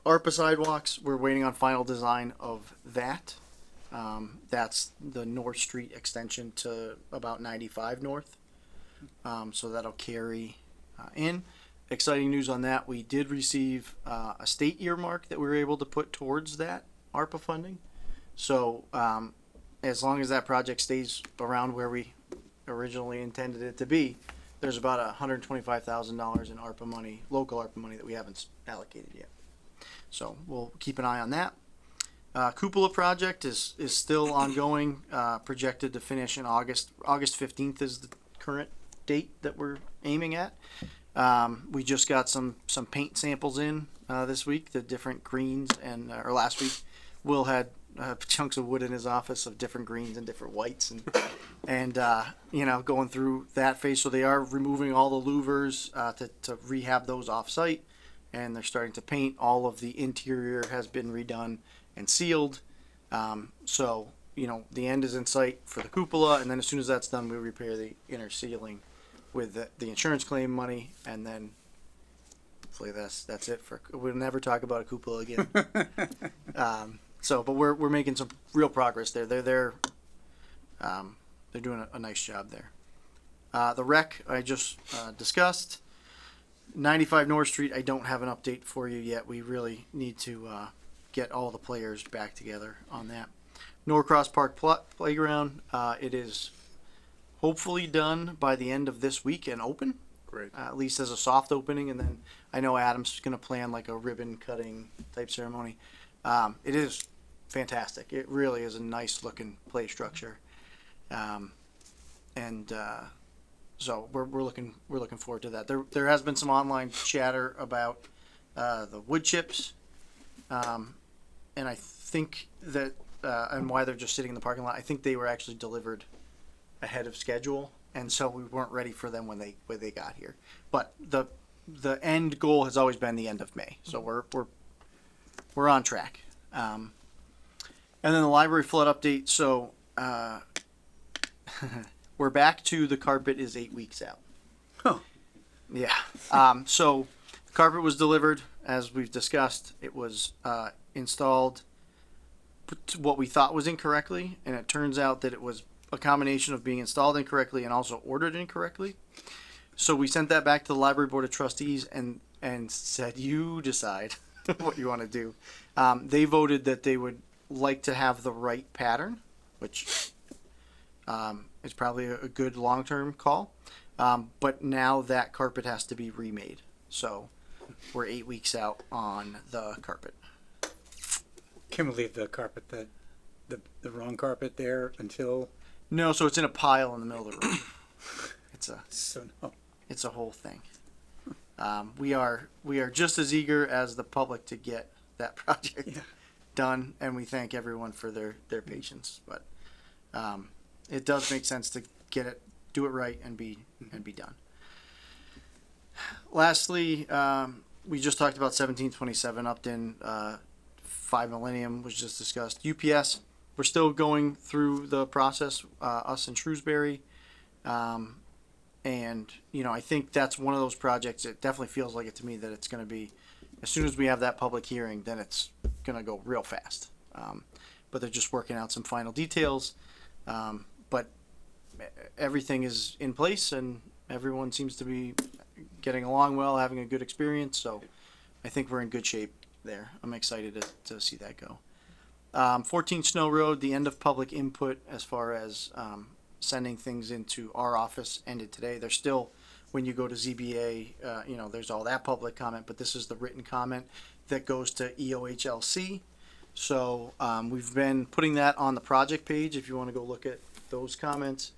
ARPA sidewalks, we're waiting on final design of that. That's the North Street extension to about 95 North. So that'll carry in. exciting news on that. We did receive a state earmark that we were able to put towards that ARPA funding. So as long as that project stays around where we originally intended it to be, there's about $125,000 in ARPA money, local ARPA money that we haven't allocated yet. So we'll keep an eye on that. Cupola project is still ongoing, projected to finish in August. August 15th is the current date that we're aiming at. We just got some paint samples in this week, the different greens, and or last week, Will had chunks of wood in his office of different greens and different whites, and you know, going through that phase. So they are removing all the louvers to rehab those off site, and they're starting to paint. All of the interior has been redone and sealed. So you know, the end is in sight for the cupola, and then as soon as that's done, we repair the inner ceiling with the insurance claim money, and then hopefully that's it for. We'll never talk about a cupola again. So, but we're making some real progress there. They're doing a nice job there. The rec I just discussed. 95 North Street. I don't have an update for you yet. We really need to get all the players back together on that. Norcross Park Playground. It is hopefully done by the end of this week and open. Great. At least as a soft opening, and then I know Adam's going to plan like a ribbon cutting type ceremony. It is fantastic. It really is a nice looking play structure, so we're looking forward to that. There has been some online chatter about the wood chips, and I think that and why they're just sitting in the parking lot. I think they were actually delivered ahead of schedule, and so we weren't ready for them when they got here. But the end goal has always been the end of May, so we're on track. And then the library flood update. So we're back to the carpet is 8 weeks out. Oh. Yeah. So the carpet was delivered, as we've discussed. It was installed to what we thought was incorrectly, and it turns out that it was a combination of being installed incorrectly and also ordered incorrectly. So we sent that back to the library board of trustees and said, you decide what you want to do. They voted that they would like to have the right pattern, which is probably a good long-term call. But now that carpet has to be remade. So we're 8 weeks out on the carpet. Can we leave the carpet, the wrong carpet there until? No, so it's in a pile in the middle of the room. No. It's a whole thing. We are just as eager as the public to get that project done, and we thank everyone for their patience. But it does make sense to do it right, and be done. Lastly, we just talked about 1727 Upton. 5 Millennium was just discussed. UPS, we're still going through the process. Us in Shrewsbury. And, you know, I think that's one of those projects. It definitely feels like it to me that it's going to be, as soon as we have that public hearing, then it's going to go real fast. But they're just working out some final details. But everything is in place, and everyone seems to be getting along well, having a good experience. So I think we're in good shape there. I'm excited to see that go. 14 Snow Road, the end of public input as far as sending things into our office ended today. There's still, when you go to ZBA, you know, there's all that public comment, but this is the written comment that goes to EOHLC. So we've been putting that on the project page if you want to go look at those comments.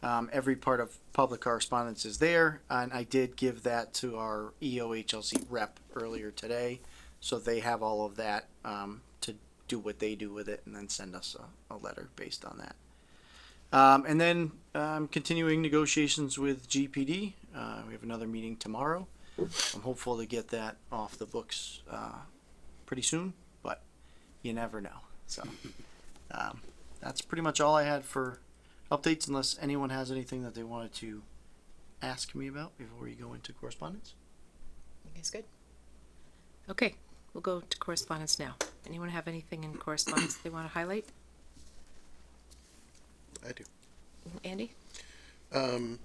Every part of public correspondence is there, and I did give that to our EOHLC rep earlier today, so they have all of that to do what they do with it and then send us a letter based on that. And then continuing negotiations with GPD. We have another meeting tomorrow. I'm hopeful to get that off the books pretty soon, but you never know. So that's pretty much all I had for updates, unless anyone has anything that they wanted to ask me about before we go into correspondence. You guys good? Okay, we'll go to correspondence now. Anyone have anything in correspondence they want to highlight? I do. Andy? I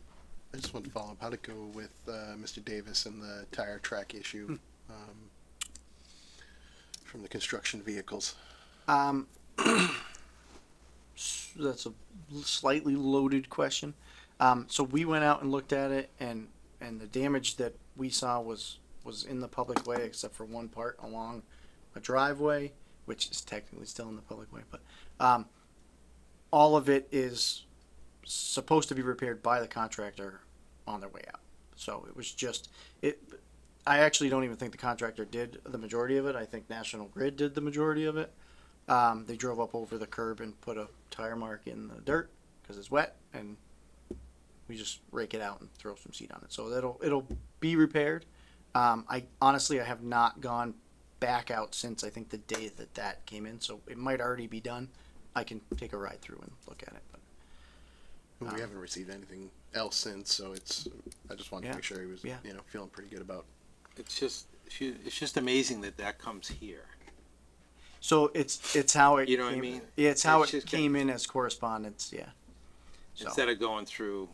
I just want to follow up. How'd it go with Mr. Davis and the tire track issue from the construction vehicles? That's a slightly loaded question. So we went out and looked at it, and the damage that we saw was in the public way, except for one part along a driveway, which is technically still in the public way. But all of it is supposed to be repaired by the contractor on their way out. So it was just it. I actually don't even think the contractor did the majority of it. I think National Grid did the majority of it. They drove up over the curb and put a tire mark in the dirt because it's wet, and we just rake it out and throw some seed on it. So it'll be repaired. I honestly have not gone back out since I think the day that came in, so it might already be done. I can take a ride through and look at it. But We haven't received anything else since, so I just wanted to make sure he was, feeling pretty good about. It's just amazing that comes here. So it's how it You know what I came, mean? Yeah, it's how It's it just came in as correspondence. Yeah. So Instead of going through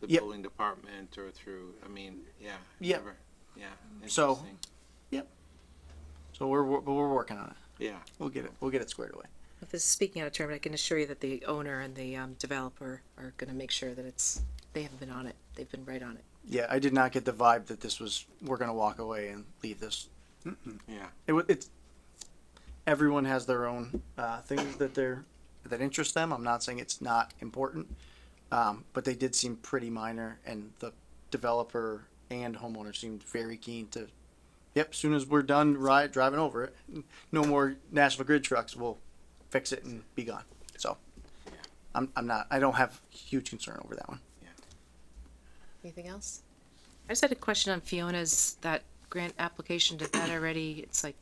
the Yep. building department or through, yeah. Yep. Yeah. So- Interesting. so we're working on it. Yeah. We'll get it squared away. If this is speaking out of turn, I can assure you that the owner and the developer are going to make sure that they have been on it. They've been right on it. Yeah, I did not get the vibe that this was we're gonna walk away and leave this. Yeah. It's everyone has their own things that interest them. I'm not saying it's not important, but they did seem pretty minor, and the developer and homeowner seemed very keen to. Yep, as soon as we're done driving over it, no more National Grid trucks. We'll fix it and be gone. So, I don't have huge concern over that one. Anything else? I just had a question on Fiona's, that grant application. Did that already, it's like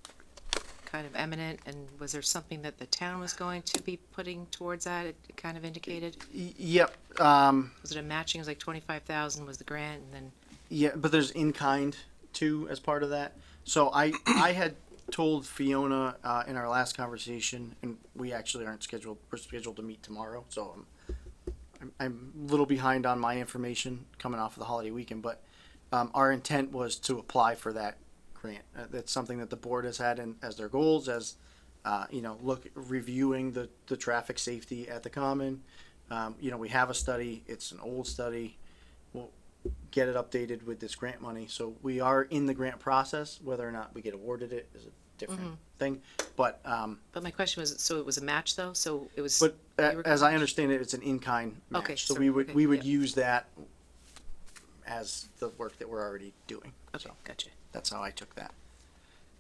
kind of eminent, and was there something that the town was going to be putting towards that? It kind of indicated. Yep. Was it a matching? It was like 25,000 was the grant, and then. Yeah, but there's in kind too as part of that. So I had told Fiona in our last conversation, and we actually aren't scheduled. We're scheduled to meet tomorrow, so I'm a little behind on my information coming off of the holiday weekend. But our intent was to apply for that grant. That's something that the board has had as their goals, as reviewing the traffic safety at the common. We have a study. It's an old study. We'll get it updated with this grant money. So we are in the grant process. Whether or not we get awarded it is a different thing. But my question was, so it was a match though? So it was. But you were as I gonna- understand it, it's an in-kind match. Okay, So sorry, we would okay, use that as the work that we're already doing. Okay, So gotcha. that's how I took that.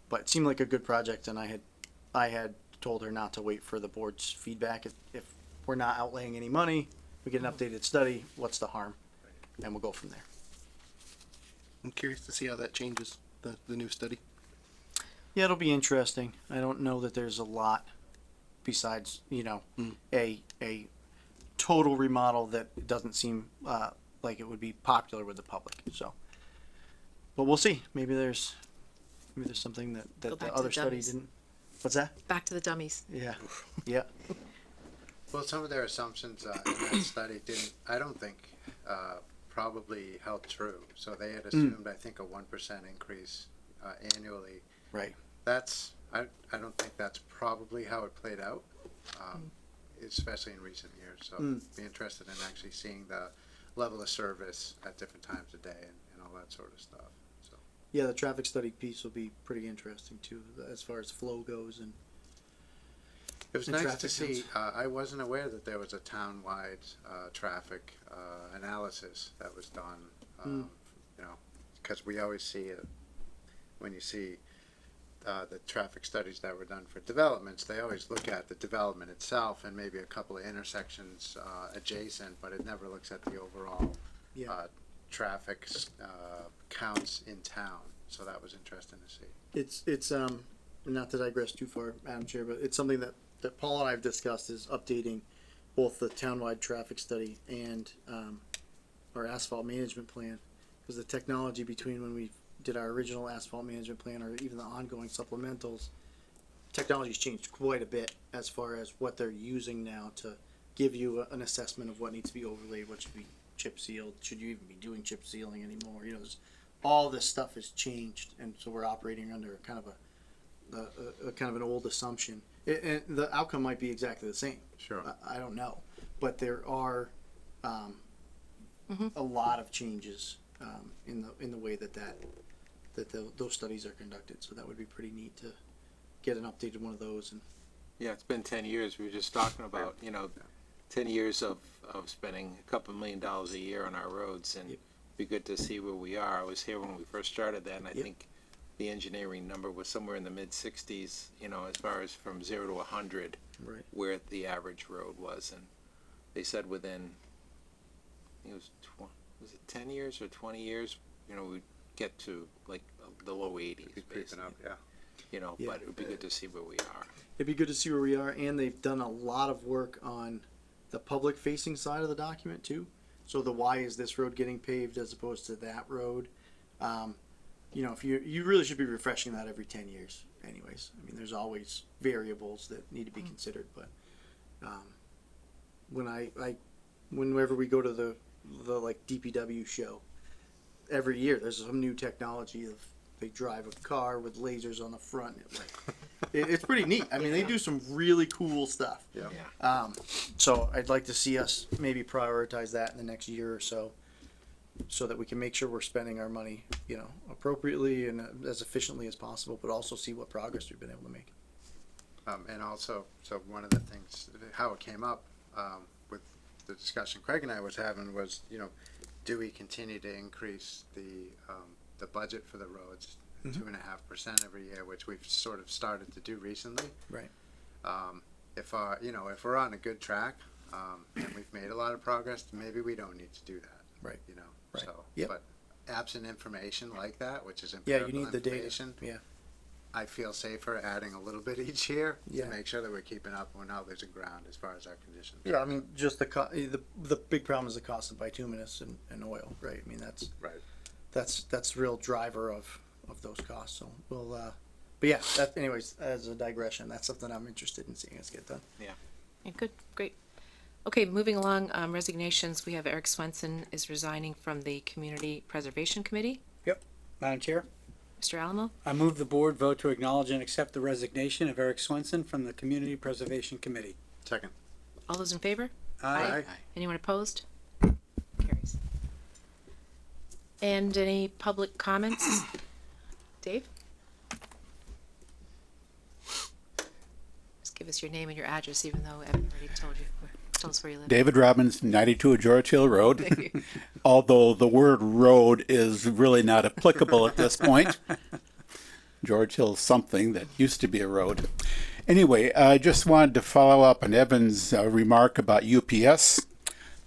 But it seemed like a good project, and I had told her not to wait for the board's feedback. If we're not outlaying any money, we get an updated study. What's the harm? And we'll go from there. I'm curious to see how that changes the new study. Yeah, it'll be interesting. I don't know that there's a lot besides, a total remodel that doesn't seem like it would be popular with the public. So, but we'll see. Maybe there's something that Go the back to other the study dummies. didn't. What's that? Back to the dummies. Yeah, yeah. Well, some of their assumptions in that study I don't think, probably held true. So they had assumed, I think, a 1% increase annually. Right. I don't think that's probably how it played out, especially in recent years. So be interested in actually seeing the level of service at different times of day and all that sort of stuff. So Yeah, the traffic study piece will be pretty interesting too, as far as flow goes and. it was And nice to traffic see. counts. I wasn't aware that there was a town-wide traffic analysis that was done. Because we always see it when you see the traffic studies that were done for developments. They always look at the development itself and maybe a couple of intersections adjacent, but it never looks at the overall traffic counts in town. So that was interesting to see. It's not to digress too far, Madam Chair, but it's something that Paul and I have discussed is updating both the townwide traffic study and our asphalt management plan, because the technology between when we did our original asphalt management plan or even the ongoing supplementals, technology's changed quite a bit as far as what they're using now to give you an assessment of what needs to be overlaid, what should be chip sealed? Should you even be doing chip sealing anymore? You know, all this stuff has changed, and so we're operating under kind of a kind of an old assumption. And the outcome might be exactly the same. Sure. I don't know, but there are a lot of changes in the way that those studies are conducted. So that would be pretty neat to get an updated one of those. And Yeah, it's been 10 years. We were just talking about, 10 years of spending a couple $1 million a year on our roads, and Yep. be good to see where we are. I was here when we first started that, and I Yep. think the engineering number was somewhere in the mid-60s, as far as from 0 to 100, right. where the average road was. And they said within, I think it was it 10 years or 20 years, we'd get to like the low 80s, basically. Up, yeah. Yeah. But it would be good to see where we are. It'd be good to see where we are, and they've done a lot of work on the public-facing side of the document too. So the why is this road getting paved as opposed to that road? If you really should be refreshing that every 10 years, anyways. I mean, there's always variables that need to be considered, but whenever we go to the like DPW show, every year there's some new technology of. They drive a car with lasers on the front. It's pretty neat. I mean, they do some really cool stuff. Yeah. So I'd like to see us maybe prioritize that in the next year or so that we can make sure we're spending our money, appropriately and as efficiently as possible, but also see what progress we've been able to make. And also, so one of the things, how it came up with the discussion Craig and I was having was, do we continue to increase the budget for the roads 2.5% every year, which we've sort of started to do recently. Right. If we're on a good track, and we've made a lot of progress, maybe we don't need to do that. Right. Right. So, Yep. but absent information like that, which is Yeah, empirical you need the data. information, Yeah. I feel safer adding a little bit each year Yeah. to make sure that we're keeping up and we're not losing ground as far as our conditions. Yeah, I mean, just the big problem is the cost of bituminous and oil, right? I mean, Right. that's the real driver of those costs. So we'll, but yeah, anyways, as a digression, that's something I'm interested in seeing us get done. Yeah, good, great. Okay, moving along, resignations. We have Eric Swenson is resigning from the Community Preservation Committee. Yep. Madam Chair, Mr. Alamo, I move the board vote to acknowledge and accept the resignation of Eric Swenson from the Community Preservation Committee. Second. all those in favor? Aye. Anyone opposed? Carries. And any public comments? Dave? Just give us your name and your address, even though Evan already told you. Tell us where you live. David Robbins, 92 George Hill Road. Thank you. Although the word road is really not applicable at this point. George Hill's something that used to be a road. Anyway, I just wanted to follow up on Evan's remark about UPS.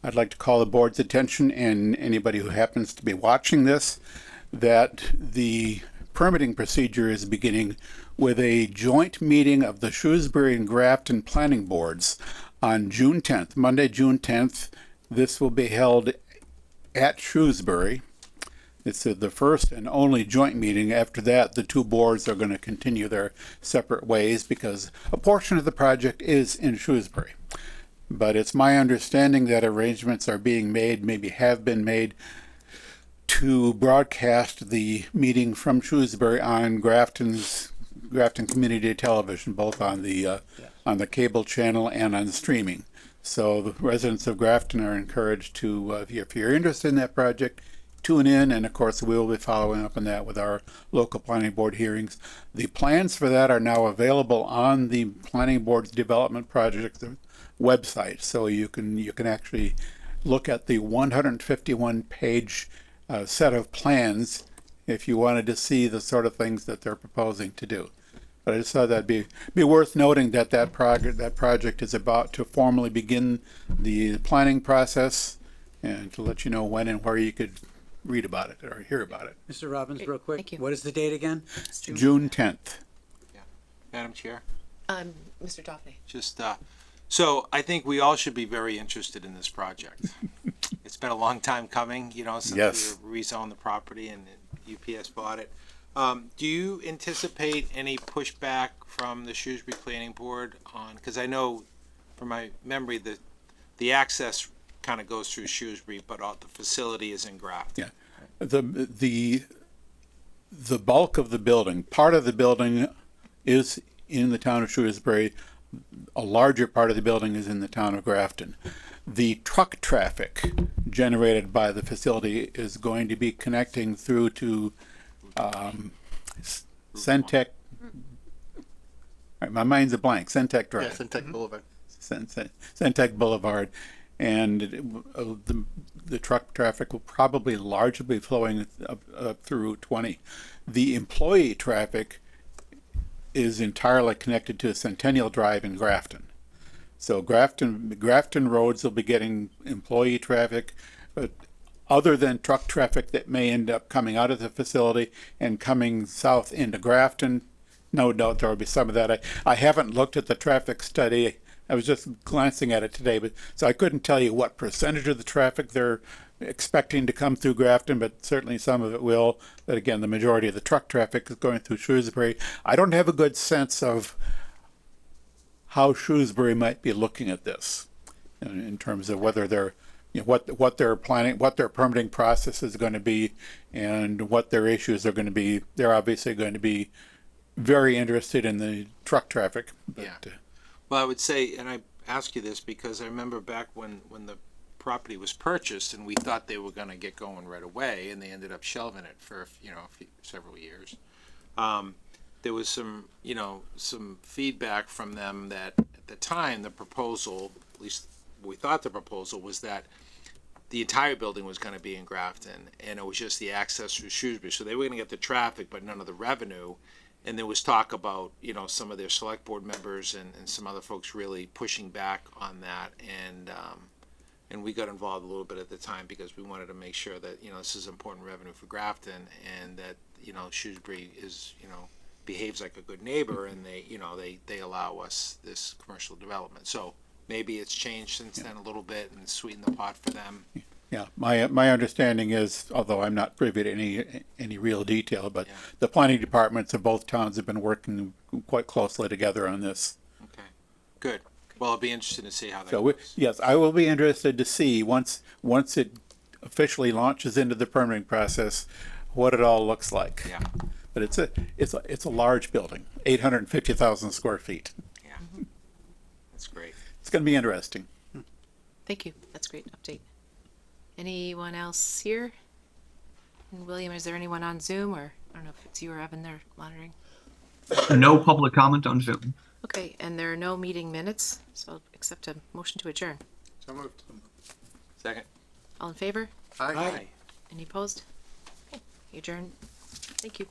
I'd like to call the board's attention, and anybody who happens to be watching this, that the permitting procedure is beginning with a joint meeting of the Shrewsbury and Grafton planning boards on June 10th, Monday, June 10th. This will be held at Shrewsbury. It's the first and only joint meeting. After that, the two boards are going to continue their separate ways because a portion of the project is in Shrewsbury. But it's my understanding that arrangements are being made, maybe have been made, to broadcast the meeting from Shrewsbury on Grafton Community Television, both on the cable channel and on streaming. So the residents of Grafton are encouraged to, if you're interested in that project, tune in, and of course we will be following up on that with our local planning board hearings. The plans for that are now available on the planning board's development project website, so you can actually look at the 151 page set of plans if you wanted to see the sort of things that they're proposing to do. But I just thought that'd be worth noting that project is about to formally begin the planning process, and to let you know when and where you could read about it or hear about it. Mr. Robbins, real quick. Thank you. What is the date again? June 10th. Madam Chair? Mr. Daphne. Just, so I think we all should be very interested in this project. It's been a long time coming, since Yes. we rezoned the property and UPS bought it. Do you anticipate any pushback from the Shrewsbury Planning Board on, because I know from my memory that the access kind of goes through Shrewsbury, but all, the facility is in Grafton. Yeah. The bulk of the building, part of the building is in the town of Shrewsbury. A larger part of the building is in the town of Grafton. The truck traffic generated by the facility is going to be connecting through to Centec. My mind's a blank. Centec Drive. Yes, Centec Boulevard. Centec Boulevard, and the truck traffic will probably largely be flowing through Route 20. The employee traffic is entirely connected to Centennial Drive in Grafton. So Grafton roads will be getting employee traffic, but other than truck traffic that may end up coming out of the facility and coming south into Grafton, no doubt there will be some of that. I haven't looked at the traffic study. I was just glancing at it today, but so I couldn't tell you what percentage of the traffic they're expecting to come through Grafton, but certainly some of it will. But again, the majority of the truck traffic is going through Shrewsbury. I don't have a good sense of how Shrewsbury might be looking at this in terms of whether they're, you know, what they're planning, what their permitting process is going to be, and what their issues are going to be. They're obviously going to be very interested in the truck traffic. But, Yeah. Well, I would say, and I ask you this because I remember back when the property was purchased and we thought they were going to get going right away, and they ended up shelving it for, you know, several years. There was some feedback from them that at the time the proposal, at least we thought the proposal was that the entire building was going to be in Grafton, and it was just the access through Shrewsbury. So they were going to get the traffic, but none of the revenue. And there was talk about, you know, some of their select board members and some other folks really pushing back on that. And we got involved a little bit at the time because we wanted to make sure that, you know, this is important revenue for Grafton, and that, you know, Shrewsbury is, you know, behaves like a good neighbor, and they, you know, they allow us this commercial development. So maybe it's changed since then a little bit and sweetened the pot for them. Yeah, my understanding is, although I'm not privy to any real detail, but Yeah. the planning departments of both towns have been working quite closely together on this. Okay, good. Well, I'll be interested to see how that So goes. yes, I will be interested to see once it officially launches into the permitting process what it all looks like. Yeah. But it's a large building, 850,000 square feet. Yeah. That's great. It's going to be interesting. Thank you. That's a great update. Anyone else here? And William, is there anyone on Zoom, or I don't know if it's you or Evan they're monitoring? No public comment on Zoom. Okay, and there are no meeting minutes, so I'll accept a motion to adjourn. So moved. Second. All in favor? Aye. Any opposed? Okay, adjourn. Thank you.